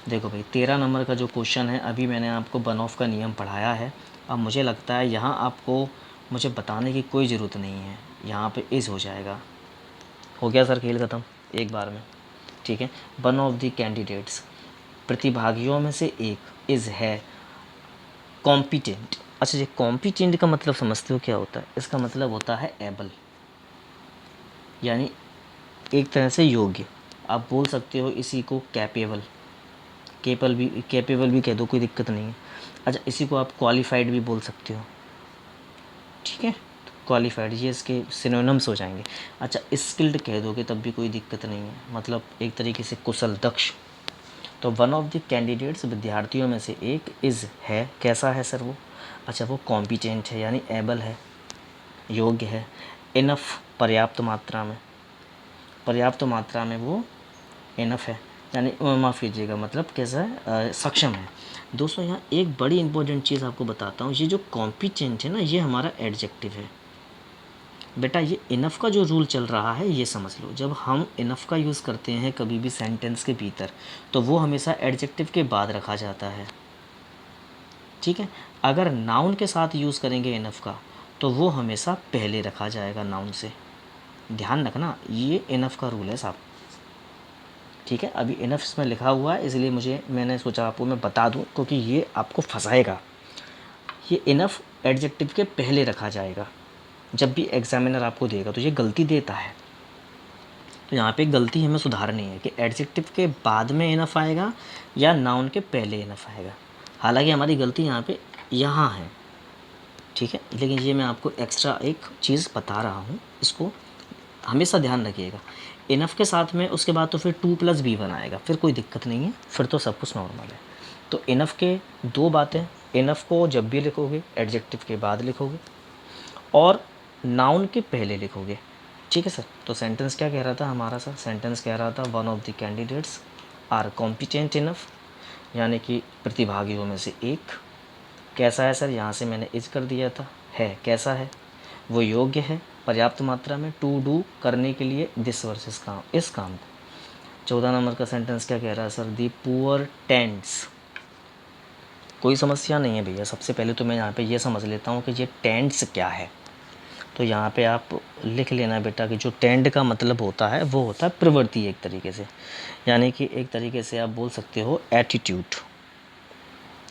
देखो भाई 13 नंबर का जो क्वेश्चन है, अभी मैंने आपको बन ऑफ का नियम पढ़ाया है। अब मुझे लगता है यहाँ आपको मुझे बताने की कोई ज़रूरत नहीं है, यहाँ पे इज़ हो जाएगा। हो गया सर खेल ख़त्म एक बार में, ठीक है। वन ऑफ द कैंडिडेट्स, प्रतिभागियों में से एक, इज़ है कॉम्पिटेंट। अच्छा, ये कॉम्पिटेंट का मतलब समझते हो क्या होता है? इसका मतलब होता है एबल, यानी एक तरह से योग्य। आप बोल सकते हो इसी को कैपेबल, कैपेबल भी कह दो, कोई दिक्कत नहीं है। अच्छा, इसी को आप क्वालिफाइड भी बोल सकते हो, ठीक है, क्वालिफाइड, ये इसके सिनोनिम्स हो जाएंगे। अच्छा, स्किल्ड कह दोगे तब भी कोई दिक्कत नहीं है, मतलब एक तरीके से कुशल, दक्ष। तो वन ऑफ द कैंडिडेट्स, विद्यार्थियों में से एक, इज़ है, कैसा है सर वो? अच्छा, वो कॉम्पिटेंट है, यानी एबल है, योग्य है। इनफ, पर्याप्त मात्रा में, पर्याप्त मात्रा में वो इनफ है, यानी माफ़ कीजिएगा, मतलब कैसा है, सक्षम है। दोस्तों यहाँ एक बड़ी इंपॉर्टेंट चीज़ आपको बताता हूँ, ये जो कॉम्पिटेंट है ना, ये हमारा एडजेक्टिव है बेटा। ये इनफ का जो रूल चल रहा है ये समझ लो, जब हम इनफ का यूज़ करते हैं कभी भी सेंटेंस के भीतर तो वो हमेशा एडजेक्टिव के बाद रखा जाता है, ठीक है। अगर नाउन के साथ यूज़ करेंगे इनफ का तो वो हमेशा पहले रखा जाएगा नाउन से, ध्यान रखना, ये इनफ का रूल है साहब, ठीक है। अभी इनफ इसमें लिखा हुआ है इसलिए मैंने सोचा आपको मैं बता दूं, क्योंकि ये आपको फंसाएगा। ये इनफ एडजेक्टिव के पहले रखा जाएगा, जब भी एग्जामिनर आपको देगा तो ये गलती देता है। तो यहाँ पे गलती हमें सुधारनी है कि एडजेक्टिव के बाद में इनफ आएगा या नाउन के पहले इनफ आएगा। हालांकि हमारी गलती यहाँ है, ठीक है, लेकिन ये मैं आपको एक्स्ट्रा एक चीज़ बता रहा हूँ, इसको हमेशा ध्यान रखिएगा। इनफ के साथ में उसके बाद तो फिर 2+B बनाएगा, फिर कोई दिक्कत नहीं है, फिर तो सब कुछ नॉर्मल है। तो इनफ के दो बातें, इनफ को जब भी लिखोगे एडजेक्टिव के बाद लिखोगे और नाउन के पहले लिखोगे। ठीक है सर। तो सेंटेंस क्या कह रहा था हमारा सर? सेंटेंस कह रहा था one of the candidates are competent enough, यानी कि प्रतिभागियों में से एक कैसा है सर? यहाँ से मैंने इज कर दिया था, है कैसा है? वो योग्य है पर्याप्त मात्रा में टू डू करने के लिए दिस वर्सेस काम, इस काम को। 14 नंबर का सेंटेंस क्या कह रहा है सर? The poor tents. कोई समस्या नहीं है भैया, सबसे पहले तो मैं यहाँ पे ये समझ लेता हूँ कि ये टेंट्स क्या है। तो यहाँ पे आप लिख लेना बेटा कि जो टेंड का मतलब होता है वो होता है प्रवृत्ति एक तरीके से, यानी कि एक तरीके से आप बोल सकते हो एटीट्यूड,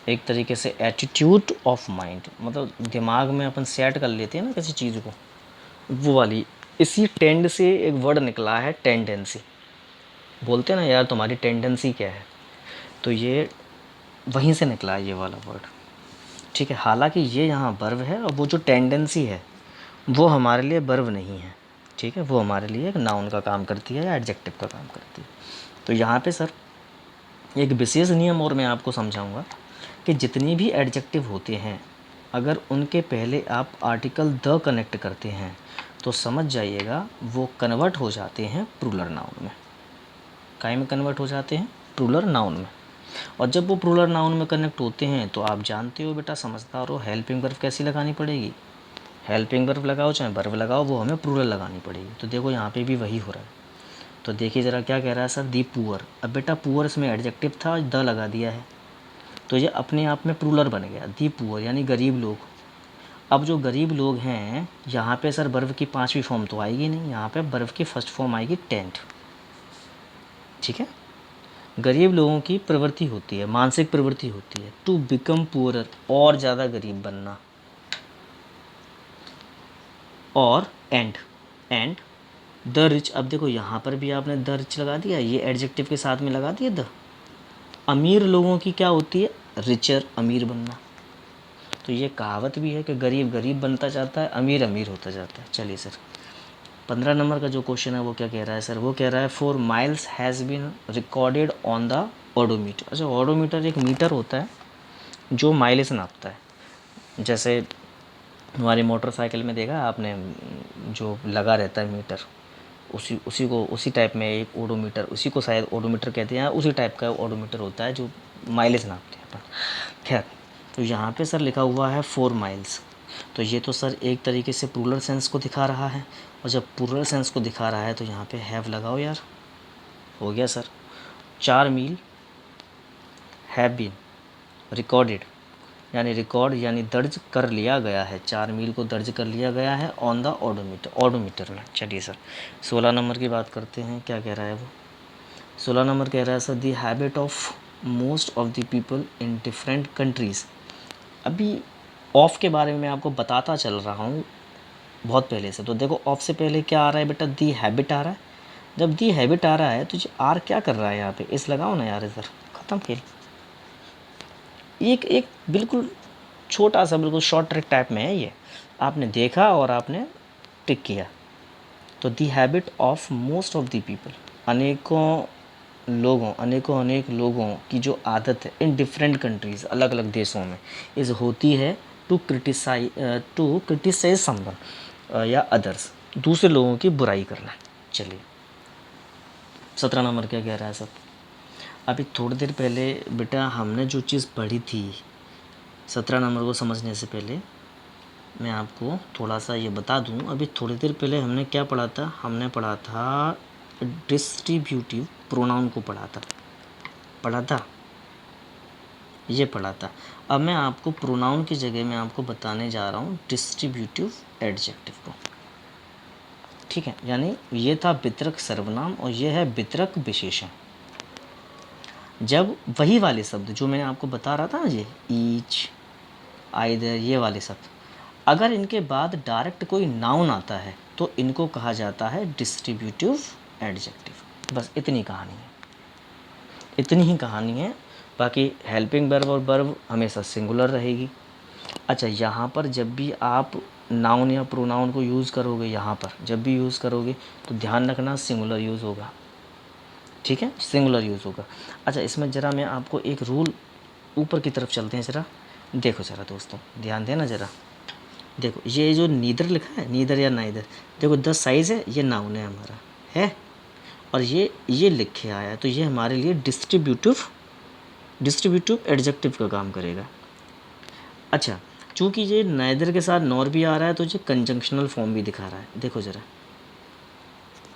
एक तरीके से एटीट्यूड ऑफ माइंड, मतलब दिमाग में अपन सेट कर लेते हैं ना किसी चीज़ को, वो वाली। इसी टेंड से एक वर्ड निकला है टेंडेंसी, बोलते हैं ना यार तुम्हारी टेंडेंसी क्या है, तो ये वहीं से निकला है ये वाला वर्ड। ठीक है, हालांकि ये यहाँ वर्ब है और वो जो टेंडेंसी है वो हमारे लिए वर्ब नहीं है। ठीक है, वो हमारे लिए एक नाउन का काम करती है या एडजेक्टिव का काम करती है। तो यहाँ पे सर एक विशेष नियम और मैं आपको समझाऊंगा कि जितनी भी एडजेक्टिव होते हैं अगर उनके पहले आप आर्टिकल द कनेक्ट करते हैं तो समझ जाइएगा वो कन्वर्ट हो जाते हैं प्लूरल नाउन में। काय में कन्वर्ट हो जाते हैं? प्लूरल नाउन में। और जब वो प्लूरल नाउन में कनेक्ट होते हैं तो आप जानते हो बेटा, समझदार हो, हेल्पिंग वर्ब कैसी लगानी पड़ेगी? हेल्पिंग वर्ब लगाओ चाहे वर्ब लगाओ, वो हमें प्लूरल लगानी पड़ेगी। तो देखो यहाँ पे भी वही हो रहा है। तो देखिए ज़रा क्या कह रहा है सर? The poor. अब बेटा पुअर इसमें एडजेक्टिव था, द लगा दिया है तो ये अपने आप में प्लूरल बन गया, दी पुअर यानी गरीब लोग। अब जो गरीब लोग हैं यहाँ पे सर वर्ब की 5वीं फॉर्म तो आएगी नहीं, यहाँ पे वर्ब की फर्स्ट फॉर्म आएगी टेंट। ठीक है, गरीब लोगों की प्रवृत्ति होती है, मानसिक प्रवृत्ति होती है टू बिकम पुअरर, और ज़्यादा गरीब बनना। और एंड द रिच। अब देखो यहाँ पर भी आपने द रिच लगा दिया, ये एडजेक्टिव के साथ में लगा दिया द। अमीर लोगों की क्या होती है? रिचर, अमीर बनना। तो ये कहावत भी है कि गरीब गरीब बनता जाता है, अमीर अमीर होता जाता है। चलिए सर 15 नंबर का जो क्वेश्चन है वो क्या कह रहा है सर? वो कह रहा है 4 miles has been recorded on the odometer. अच्छा, ओडोमीटर एक मीटर होता है जो माइलेज नापता है। जैसे हमारी मोटरसाइकिल में देखा आपने जो लगा रहता है मीटर, उसी टाइप में एक ओडोमीटर, उसी को शायद ओडोमीटर कहते हैं, उसी टाइप का ओडोमीटर होता है जो माइलेज नापते हैं अपन। खैर, तो यहाँ पे सर लिखा हुआ है 4 माइल्स। तो ये तो सर एक तरीके से प्लूरल सेंस को दिखा रहा है, और जब प्लूरल सेंस को दिखा रहा है तो यहाँ पे हैव लगाओ यार। हो गया sir. 4 mile have been recorded, यानी रिकॉर्ड यानी दर्ज कर लिया गया है, 4 मील को दर्ज कर लिया गया है ऑन द ओडोमीटर में। चलिए सर 16 नंबर की बात करते हैं, क्या कह रहा है वो? 16 नंबर कह रहा है sir the habit of most of the people in different countries. अभी ऑफ के बारे में मैं आपको बताता चल रहा हूँ बहुत पहले से। तो देखो ऑफ से पहले क्या आ रहा है बेटा? दी हैबिट आ रहा है। जब दी हैबिट आ रहा है तो आर क्या कर रहा है यहाँ पे? इस लगाओ ना यार, इधर ख़त्म खेल। एक एक बिल्कुल छोटा सा, बिल्कुल शॉर्ट ट्रिक टाइप में है ये, आपने देखा और आपने टिक किया। तो दी habit of most of the people, अनेक लोगों की जो आदत है इन डिफरेंट कंट्रीज़, अलग अलग देशों में, इस होती है टू क्रिटिसाइज समवन या अदर्स, दूसरे लोगों की बुराई करना। चलिए 17 नंबर क्या कह रहा है सब? अभी थोड़ी देर पहले बेटा हमने जो चीज़ पढ़ी थी 17 नंबर को समझने से पहले मैं आपको थोड़ा सा ये बता दूं। अभी थोड़ी देर पहले हमने क्या पढ़ा था? हमने पढ़ा था डिस्ट्रीब्यूटिव प्रोनाउन को पढ़ा था, ये पढ़ा था। अब मैं आपको प्रोनाउन की जगह मैं आपको बताने जा रहा हूँ डिस्ट्रीब्यूटिव एडजेक्टिव को। ठीक है, यानी ये था वितरक सर्वनाम और ये है वितरक विशेषण। जब वही वाले शब्द जो मैंने आपको बता रहा था ना, ये ईच, आइदर, ये वाले शब्द, अगर इनके बाद डायरेक्ट कोई नाउन आता है तो इनको कहा जाता है डिस्ट्रीब्यूटिव एडजेक्टिव। बस इतनी कहानी है, इतनी ही कहानी है। बाकी हेल्पिंग वर्ब और वर्ब हमेशा सिंगुलर रहेगी। अच्छा, यहाँ पर जब भी आप नाउन या प्रोनाउन को यूज़ करोगे, यहाँ पर जब भी यूज़ करोगे तो ध्यान रखना सिंगुलर यूज़ होगा। ठीक है, सिंगुलर यूज़ होगा। अच्छा, इसमें ज़रा मैं आपको एक रूल, ऊपर की तरफ चलते हैं ज़रा, देखो ज़रा दोस्तों ध्यान देना ज़रा। देखो ये जो नीदर लिखा है, नीदर या नाइदर, देखो द साइज़ है, ये नाउन है हमारा, है। और ये लिख के आया है, तो ये हमारे लिए डिस्ट्रीब्यूटिव एडजेक्टिव का काम करेगा। अच्छा, चूंकि ये नाइदर के साथ नॉर भी आ रहा है, तो ये कंजंक्शनल फॉर्म भी दिखा रहा है, देखो ज़रा,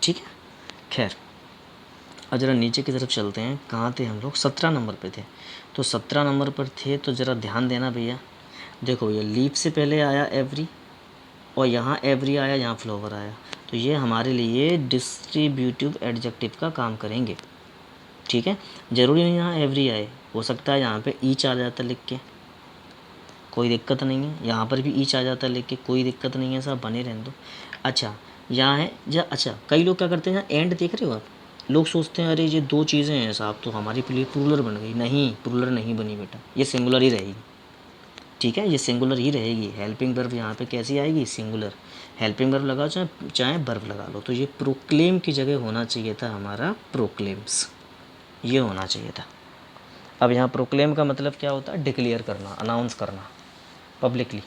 ठीक है। खैर, अब ज़रा नीचे की तरफ चलते हैं। कहाँ थे हम लोग? 17 नंबर पे थे। तो 17 नंबर पर थे, तो ज़रा ध्यान देना भैया। देखो ये लीफ से पहले आया एवरी, और यहाँ एवरी आया, यहाँ फ्लावर आया, तो ये हमारे लिए डिस्ट्रीब्यूटिव एडजेक्टिव का काम करेंगे, ठीक है। ज़रूरी नहीं यहाँ एवरी आए, हो सकता है यहाँ पे ईच आ जाता लिख के, कोई दिक्कत नहीं है। यहाँ पर भी ईच आ जाता लिख के, कोई दिक्कत नहीं है, सब बने रहने दो। अच्छा, यहाँ है अच्छा, कई लोग क्या करते हैं, यहाँ एंड देख रहे हो आप, लोग सोचते हैं अरे ये दो चीज़ें हैं साहब, तो हमारी प्लूरल बन गई। नहीं, प्लूरल नहीं बनी बेटा, ये सिंगुलर ही रहेगी, ठीक है, ये सिंगुलर ही रहेगी। हेल्पिंग वर्ब यहाँ पे कैसी आएगी? सिंगुलर। हेल्पिंग वर्ब लगाओ चाहे चाहे वर्ब लगा लो, तो ये प्रोक्लेम की जगह होना चाहिए था हमारा प्रोक्लेम्स, ये होना चाहिए था। अब यहाँ प्रोक्लेम का मतलब क्या होता है? डिक्लेयर करना, अनाउंस करना पब्लिकली,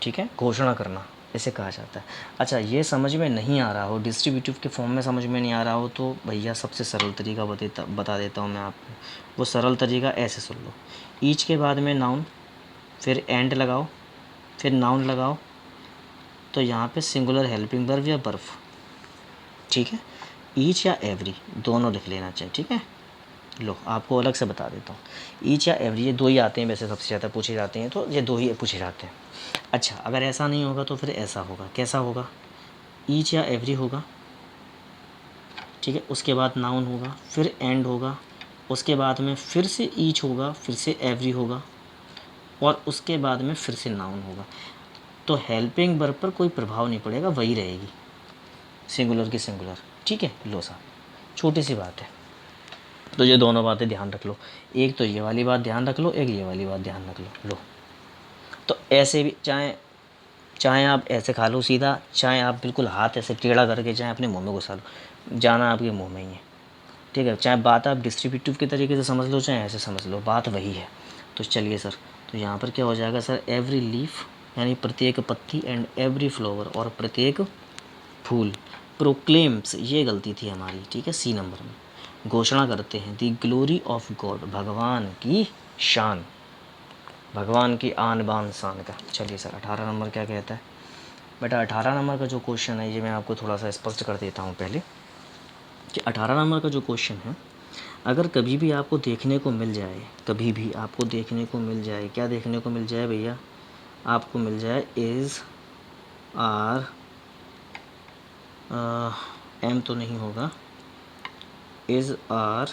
ठीक है, घोषणा करना, इसे कहा जाता है। अच्छा, ये समझ में नहीं आ रहा हो, डिस्ट्रीब्यूटिव के फॉर्म में समझ में नहीं आ रहा हो, तो भैया सबसे सरल तरीका बता देता हूँ मैं आपको। वो सरल तरीका ऐसे सुन लो, ईच के बाद में नाउन, फिर एंड लगाओ, फिर नाउन लगाओ, तो यहाँ पे सिंगुलर हेल्पिंग वर्ब या वर्ब, ठीक है। ईच या एवरी दोनों लिख लेना चाहिए, ठीक है। लो, आपको अलग से बता देता हूँ, ईच या एवरी ये दो ही आते हैं वैसे, सबसे ज़्यादा पूछे जाते हैं, तो ये दो ही पूछे जाते हैं। अच्छा, अगर ऐसा नहीं होगा तो फिर ऐसा होगा। कैसा होगा? ईच या एवरी होगा, ठीक है, उसके बाद नाउन होगा, फिर एंड होगा, उसके बाद में फिर से ईच होगा, फिर से एवरी होगा, और उसके बाद में फिर से नाउन होगा। तो हेल्पिंग वर्ब पर कोई प्रभाव नहीं पड़ेगा, वही रहेगी सिंगुलर की सिंगुलर, ठीक है। लो साहब, छोटी सी बात है, तो ये दोनों बातें ध्यान रख लो। एक तो ये वाली बात ध्यान रख लो, एक ये वाली बात ध्यान रख लो। लो, तो ऐसे भी चाहे चाहे आप ऐसे खा लो सीधा, चाहे आप बिल्कुल हाथ ऐसे टेढ़ा करके चाहे अपने मुंह में घुसा लो, जाना आपके मुंह में ही है, ठीक है। चाहे बात आप डिस्ट्रीब्यूटिव के तरीके से समझ लो, चाहे ऐसे समझ लो, बात वही है। तो चलिए सर, तो यहाँ पर क्या हो जाएगा सर? एवरी लीफ यानी प्रत्येक पत्ती, एंड एवरी फ्लावर और प्रत्येक फूल। प्रोक्लेम्स, ये गलती थी हमारी, ठीक है, सी नंबर में। घोषणा करते हैं, दी ग्लोरी ऑफ गॉड, भगवान की शान, भगवान की आन बान शान का। चलिए सर, 18 नंबर क्या कहता है बेटा? 18 नंबर का जो क्वेश्चन है, ये मैं आपको थोड़ा सा स्पष्ट कर देता हूँ पहले, कि 18 नंबर का जो क्वेश्चन है, अगर कभी भी आपको देखने को मिल जाए, कभी भी आपको देखने को मिल जाए, क्या देखने को मिल जाए भैया? आपको मिल जाए इज़, आर, एम तो नहीं होगा, इज़, आर,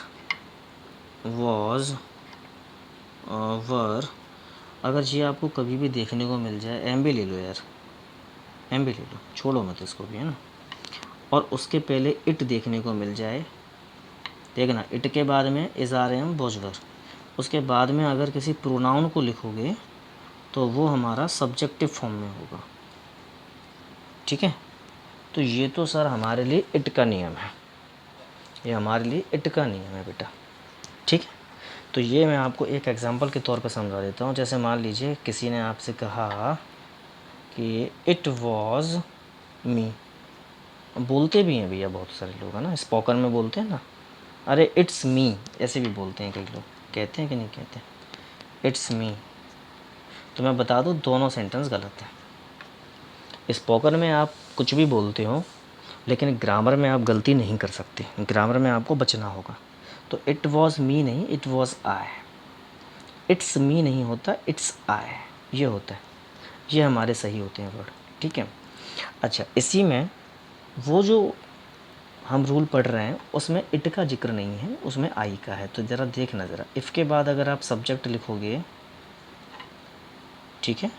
वॉज, वर, अगर ये आपको कभी भी देखने को मिल जाए, एम भी ले लो यार, एम भी ले लो, छोड़ो मत इसको भी, है ना। और उसके पहले इट देखने को मिल जाए, देखना, इट के बाद में इज़, आर, एम, वॉज, वर, उसके बाद में अगर किसी प्रोनाउन को लिखोगे तो वो हमारा सब्जेक्टिव फॉर्म में होगा, ठीक है। तो ये तो सर हमारे लिए इट का नियम है, ये हमारे लिए इट का नियम है बेटा, ठीक है। तो ये मैं आपको एक एग्जांपल के तौर पे समझा देता हूँ। जैसे मान लीजिए किसी ने आपसे कहा कि इट वाज मी, बोलते भी हैं भैया बहुत सारे लोग, है ना, स्पोकन में बोलते हैं ना, अरे इट्स मी, ऐसे भी बोलते हैं कई लोग, कहते हैं कि नहीं कहते? इट्स मी, तो मैं बता दूँ, दोनों सेंटेंस गलत है। स्पोकन में आप कुछ भी बोलते हो, लेकिन ग्रामर में आप गलती नहीं कर सकते, ग्रामर में आपको बचना होगा। तो इट वॉज मी नहीं, it was I, it's me नहीं होता, इट्स आई, ये होता है, ये हमारे सही होते हैं वर्ड, ठीक है। अच्छा, इसी में वो जो हम रूल पढ़ रहे हैं उसमें इट का जिक्र नहीं है, उसमें आई का है। तो ज़रा देखना, ज़रा इफ़ के बाद अगर आप सब्जेक्ट लिखोगे, ठीक है,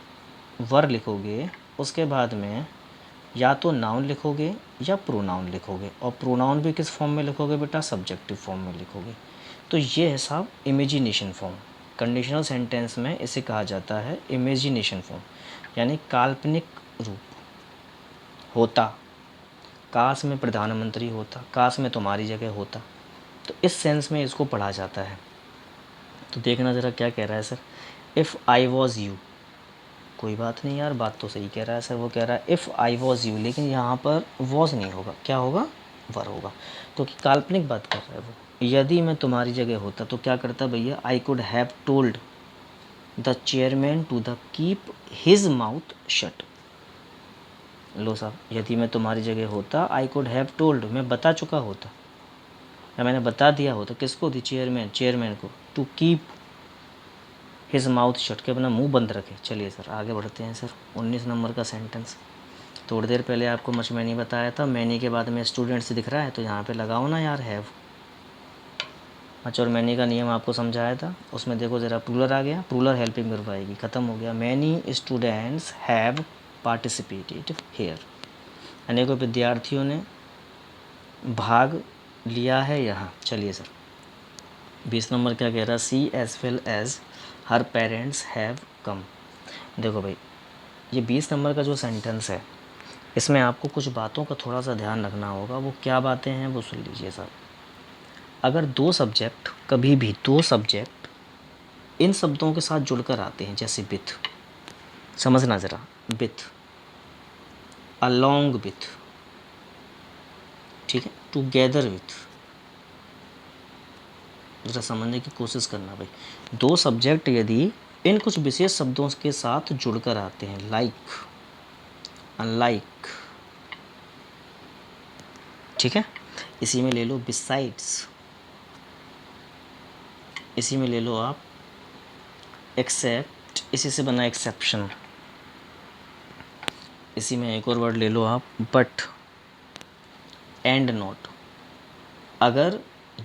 वर लिखोगे, उसके बाद में या तो नाउन लिखोगे या प्रोनाउन लिखोगे, और प्रोनाउन भी किस फॉर्म में लिखोगे बेटा? सब्जेक्टिव फॉर्म में लिखोगे। तो ये है साहब इमेजिनेशन फॉर्म। कंडीशनल सेंटेंस में इसे कहा जाता है इमेजिनेशन फॉर्म, यानी काल्पनिक रूप। होता, काश में प्रधानमंत्री होता, काश में तुम्हारी जगह होता, तो इस सेंस में इसको पढ़ा जाता है। तो देखना ज़रा क्या कह रहा है sir, if I was you, कोई बात नहीं यार, बात तो सही कह रहा है सर। वो कह रहा है इफ़ आई वॉज यू, लेकिन यहाँ पर वॉज नहीं होगा, क्या होगा, वर होगा, तो कि काल्पनिक बात कर रहा है वो। यदि मैं तुम्हारी जगह होता तो क्या करता भैया, I could have told the chairman to the keep his mouth shut. लो साहब, यदि मैं तुम्हारी जगह होता, आई कुड हैव टोल्ड, मैं बता चुका होता या मैंने बता दिया होता, किसको, दी चेयरमैन को, to keep his mouth shut, के अपना मुंह बंद रखे। चलिए सर आगे बढ़ते हैं सर। 19 नंबर का सेंटेंस, थोड़ी देर पहले आपको मच मैनी बताया था, मैनी के बाद में स्टूडेंट्स दिख रहा है तो यहाँ पे लगाओ ना यार हैव। मच और मैनी का नियम आपको समझाया था, उसमें देखो ज़रा प्लूरल आ गया, प्लूरल हेल्पिंग वर्ब आएगी, ख़त्म हो गया। Many students have participated here, अनेकों विद्यार्थियों ने भाग लिया है यहाँ। चलिए सर 20 नंबर क्या कह रहा है, she as well as her parents have come. देखो भाई, ये 20 नंबर का जो सेंटेंस है, इसमें आपको कुछ बातों का थोड़ा सा ध्यान रखना होगा। वो क्या बातें हैं वो सुन लीजिए साहब। अगर दो सब्जेक्ट, कभी भी दो सब्जेक्ट इन शब्दों के साथ जुड़कर आते हैं, जैसे विथ, समझना ज़रा, विथ, अलॉन्ग विथ, ठीक है, टुगेदर विथ, ज़रा समझने की कोशिश करना भाई। दो सब्जेक्ट यदि इन कुछ विशेष शब्दों के साथ जुड़कर आते हैं, लाइक, अनलाइक, ठीक है, इसी में ले लो बिसाइड्स, इसी में ले लो आप एक्सेप्ट, इसी से बना एक्सेप्शन, इसी में एक और वर्ड ले लो आप बट, एंड नॉट। अगर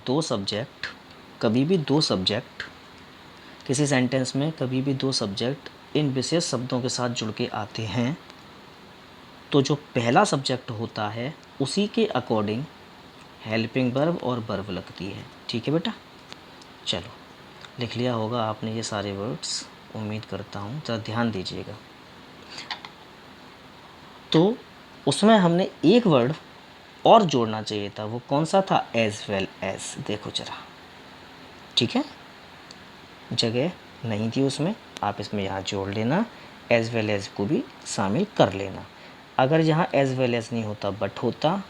दो सब्जेक्ट, कभी भी दो सब्जेक्ट किसी सेंटेंस में, कभी भी दो सब्जेक्ट इन विशेष शब्दों के साथ जुड़ के आते हैं, तो जो पहला सब्जेक्ट होता है उसी के अकॉर्डिंग हेल्पिंग वर्ब और वर्ब लगती है। ठीक है बेटा, चलो लिख लिया होगा आपने ये सारे वर्ड्स, उम्मीद करता हूँ, ज़रा ध्यान दीजिएगा। तो उसमें हमने एक वर्ड और जोड़ना चाहिए था, वो कौन सा था, एज वेल एज। देखो जरा, ठीक है, जगह नहीं थी उसमें, आप इसमें यहाँ जोड़ लेना, एज वेल एज को भी शामिल कर लेना। अगर यहाँ एज वेल एज नहीं होता, बट होता,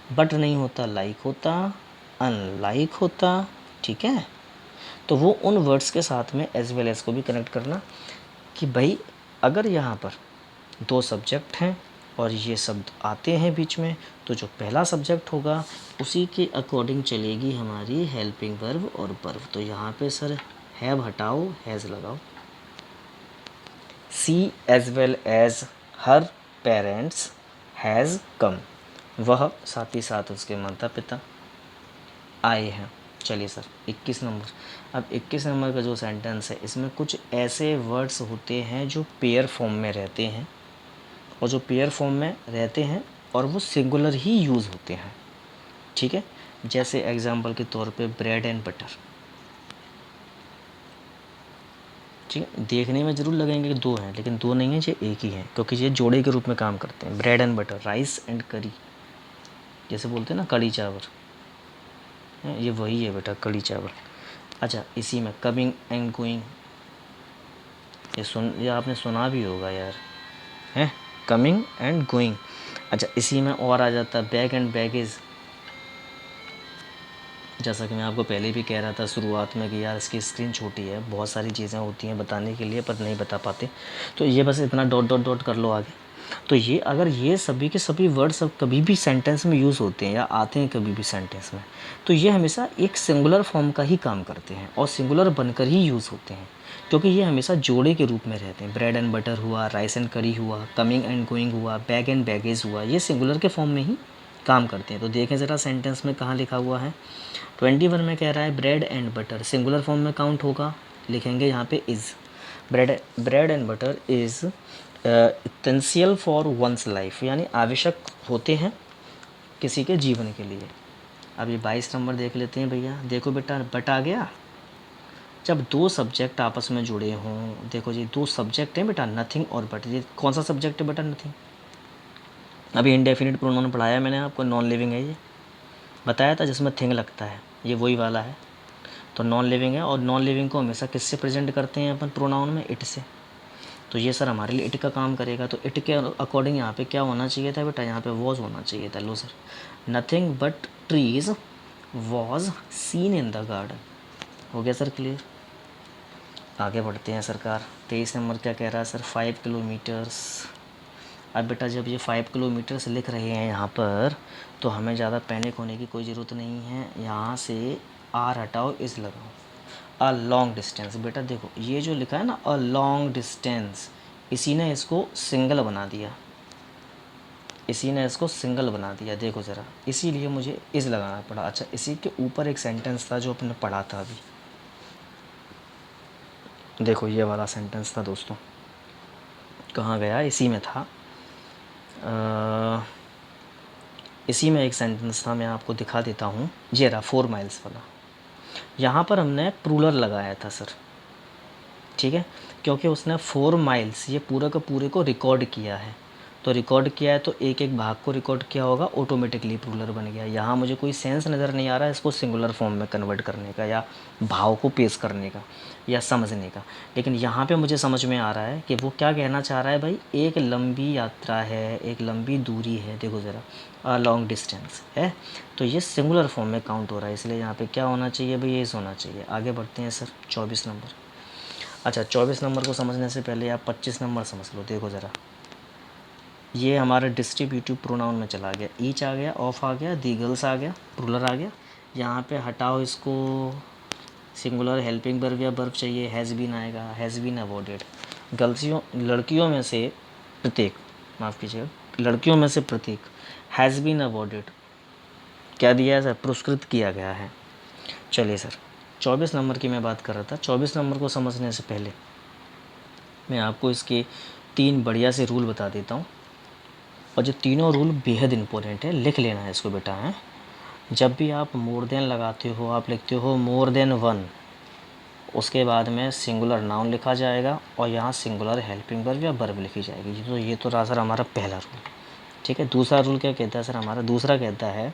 बट नहीं होता, लाइक होता, अनलाइक होता, ठीक है। तो वो उन वर्ड्स के साथ में एज वेल एज को भी कनेक्ट करना कि भाई अगर यहाँ पर दो सब्जेक्ट हैं और ये शब्द आते हैं बीच में, तो जो पहला सब्जेक्ट होगा उसी के अकॉर्डिंग चलेगी हमारी हेल्पिंग वर्ब और वर्ब। तो यहाँ पे सर हैव हटाओ, हैज़ लगाओ। She as well as her parents has come, वह साथ ही साथ उसके माता पिता आए हैं। चलिए सर 21 नंबर। अब 21 नंबर का जो सेंटेंस है, इसमें कुछ ऐसे वर्ड्स होते हैं जो पेयर फॉर्म में रहते हैं, और जो पेयर फॉर्म में रहते हैं और वो सिंगुलर ही यूज़ होते हैं, ठीक है। जैसे एग्जांपल के तौर पे ब्रेड एंड बटर, ठीक है, देखने में ज़रूर लगेंगे कि दो हैं, लेकिन दो नहीं है, ये एक ही है, क्योंकि ये जोड़े के रूप में काम करते हैं। Bread and butter, rice and करी, जैसे बोलते हैं ना कड़ी चावल, ये वही है बेटा, कड़ी चावल। अच्छा, इसी में कमिंग एंड गोइंग, ये आपने सुना भी होगा यार, हैं, कमिंग एंड गोइंग। अच्छा, इसी में और आ जाता है बैग एंड बैगेज, जैसा कि मैं आपको पहले भी कह रहा था शुरुआत में कि यार इसकी स्क्रीन छोटी है, बहुत सारी चीज़ें होती हैं बताने के लिए पर नहीं बता पाते, तो ये बस इतना डॉट डॉट डॉट कर लो आगे। तो ये अगर ये सभी के सभी वर्ड्स अब कभी भी सेंटेंस में यूज़ होते हैं या आते हैं कभी भी सेंटेंस में, तो ये हमेशा एक सिंगुलर फॉर्म का ही काम करते हैं और सिंगुलर बनकर ही यूज़ होते हैं, क्योंकि ये हमेशा जोड़े के रूप में रहते हैं। ब्रेड एंड बटर हुआ, राइस एंड करी हुआ, कमिंग एंड गोइंग हुआ, बैग एंड बैगेज हुआ, ये सिंगुलर के फॉर्म में ही काम करते हैं। तो देखें ज़रा सेंटेंस में कहाँ लिखा हुआ है, 21 में कह रहा है bread and butter singular form में काउंट होगा, लिखेंगे यहाँ पे is. Bread and butter is essential for one's life, यानी आवश्यक होते हैं किसी के जीवन के लिए। अब ये 22 नंबर देख लेते हैं भैया। देखो बेटा, बट आ गया जब दो सब्जेक्ट आपस में जुड़े हों। देखो जी, दो सब्जेक्ट हैं बेटा, नथिंग और बट। ये कौन सा सब्जेक्ट है बेटा, नथिंग। अभी इंडेफिनिट प्रोनाउन पढ़ाया मैंने आपको, नॉन लिविंग है, ये बताया था, जिसमें थिंग लगता है, ये वही वाला है। तो नॉन लिविंग है, और नॉन लिविंग को हमेशा किससे प्रेजेंट करते हैं अपन प्रोनाउन में, इट से। तो ये सर हमारे लिए इट का काम करेगा। तो इट के अकॉर्डिंग यहाँ पे क्या होना चाहिए था बेटा, यहाँ पे वॉज होना चाहिए था। लो sir, nothing but trees was seen in the garden. हो गया सर क्लियर। आगे बढ़ते हैं सरकार। 23 नंबर क्या कह रहा है सर, 5 किलोमीटर्स। अब बेटा जब ये 5 किलोमीटर्स लिख रहे हैं यहाँ पर, तो हमें ज़्यादा पैनिक होने की कोई ज़रूरत नहीं है। यहाँ से आर हटाओ, इस लगाओ, अ लॉन्ग डिस्टेंस। बेटा देखो ये जो लिखा है ना अ लॉन्ग डिस्टेंस, इसी ने इसको सिंगल बना दिया, इसी ने इसको सिंगल बना दिया। देखो ज़रा, इसीलिए मुझे इस लगाना पड़ा। अच्छा, इसी के ऊपर एक सेंटेंस था जो अपने पढ़ा था अभी, देखो ये वाला सेंटेंस था दोस्तों, कहाँ गया, इसी में था। इसी में एक सेंटेंस था, मैं आपको दिखा देता हूँ। ये रहा 4 माइल्स वाला। यहाँ पर हमने प्रूलर लगाया था सर, ठीक है, क्योंकि उसने 4 माइल्स ये पूरा का पूरे को रिकॉर्ड किया है। तो रिकॉर्ड किया है तो एक एक भाग को रिकॉर्ड किया होगा, ऑटोमेटिकली प्रूलर बन गया। यहाँ मुझे कोई सेंस नज़र नहीं आ रहा है इसको सिंगुलर फॉर्म में कन्वर्ट करने का, या भाव को पेश करने का, या समझने का। लेकिन यहाँ पे मुझे समझ में आ रहा है कि वो क्या कहना चाह रहा है भाई, एक लंबी यात्रा है, एक लंबी दूरी है। देखो ज़रा, लॉन्ग डिस्टेंस है, तो ये सिंगुलर फॉर्म में काउंट हो रहा है, इसलिए यहाँ पे क्या होना चाहिए भाई, ये होना चाहिए। आगे बढ़ते हैं सर 24 नंबर। अच्छा, 24 नंबर को समझने से पहले आप 25 नंबर समझ लो। देखो ज़रा, ये हमारे डिस्ट्रीब्यूटिव प्रोनाउन में चला गया, ईच आ गया, ऑफ आ गया, दी गर्ल्स आ गया, प्लूरल आ गया। यहाँ पे हटाओ इसको, सिंगुलर हेल्पिंग वर्ब या वर्ब चाहिए, हैज़ बीन आएगा, हैज़ बीन अवॉर्डेड। लड़कियों में से प्रत्येक, माफ़ कीजिएगा, लड़कियों में से प्रत्येक हैज़ बीन अवॉर्डेड, क्या दिया है सर, पुरस्कृत किया गया है। चलिए सर, 24 नंबर की मैं बात कर रहा था। 24 नंबर को समझने से पहले मैं आपको इसके 3 बढ़िया से रूल बता देता हूँ, और जो तीनों रूल बेहद इम्पोर्टेंट है, लिख लेना है इसको बेटा। है, जब भी आप मोर देन लगाते हो, आप लिखते हो मोर देन वन, उसके बाद में सिंगुलर नाउन लिखा जाएगा और यहाँ सिंगुलर हेल्पिंग वर्ब या वर्ब लिखी जाएगी। ये तो रहा सर हमारा पहला रूल, ठीक है। दूसरा रूल क्या कहता है सर हमारा, दूसरा कहता है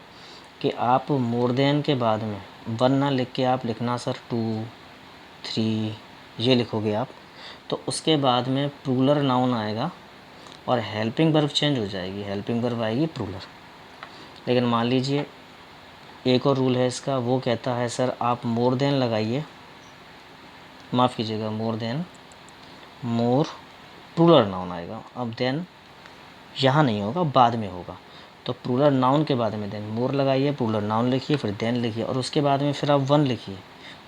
कि आप मोर देन के बाद में वन ना लिख के आप लिखना सर 2 3, ये लिखोगे आप, तो उसके बाद में प्लूरल नाउन आएगा और हेल्पिंग वर्ब चेंज हो जाएगी, हेल्पिंग वर्ब आएगी प्लूरल। लेकिन मान लीजिए एक और रूल है इसका, वो कहता है सर आप मोर देन लगाइए, माफ़ कीजिएगा, मोर देन, मोर प्लूरल नाउन आएगा। अब देन यहाँ नहीं होगा, बाद में होगा। तो प्लूरल नाउन के बाद में देन मोर लगाइए, प्लूरल नाउन लिखिए, फिर देन लिखिए, और उसके बाद में फिर आप वन लिखिए,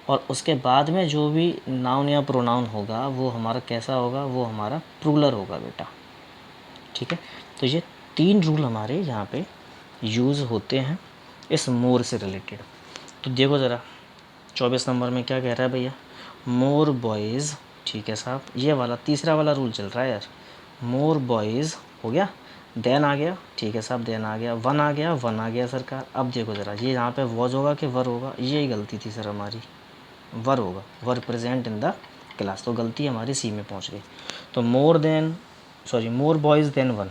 और उसके बाद में जो भी नाउन या प्रोनाउन होगा वो हमारा कैसा होगा, वो हमारा प्लूरल होगा बेटा, ठीक है। तो ये 3 रूल हमारे यहाँ पे यूज़ होते हैं इस मोर से रिलेटेड। तो देखो ज़रा 24 नंबर में क्या कह रहा है भैया, मोर बॉयज़, ठीक है साहब, ये वाला तीसरा वाला रूल चल रहा है यार, मोर बॉयज़ हो गया, देन आ गया, ठीक है साहब, देन आ गया, वन आ गया, वन आ गया सरकार। अब देखो ज़रा, ये यहाँ पे वॉज होगा कि वर होगा, यही गलती थी सर हमारी, वर होगा, were present in the class, तो गलती हमारी सी में पहुँच गई। तो मोर बॉयज़ देन वन,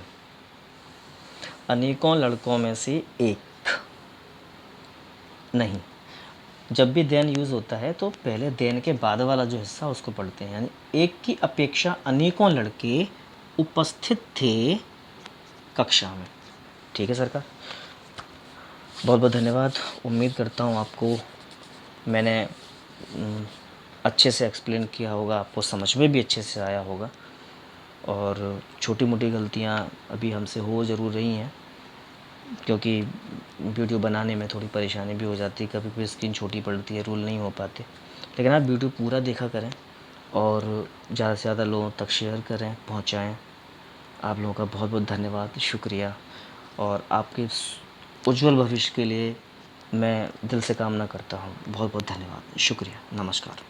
अनेकों लड़कों में से एक, नहीं, जब भी देन यूज़ होता है तो पहले देन के बाद वाला जो हिस्सा उसको पढ़ते हैं, यानी एक की अपेक्षा अनेकों लड़के उपस्थित थे कक्षा में, ठीक है सरकार। बहुत बहुत धन्यवाद। उम्मीद करता हूँ आपको मैंने अच्छे से एक्सप्लेन किया होगा, आपको समझ में भी अच्छे से आया होगा, और छोटी मोटी गलतियाँ अभी हमसे हो ज़रूर रही हैं, क्योंकि वीडियो बनाने में थोड़ी परेशानी भी हो जाती है, कभी कभी स्क्रीन छोटी पड़ती है, रूल नहीं हो पाते। लेकिन आप वीडियो पूरा देखा करें और ज़्यादा से ज़्यादा लोगों तक शेयर करें, पहुंचाएं। आप लोगों का बहुत बहुत धन्यवाद, शुक्रिया, और आपके उज्जवल भविष्य के लिए मैं दिल से कामना करता हूं। बहुत बहुत धन्यवाद, शुक्रिया, नमस्कार।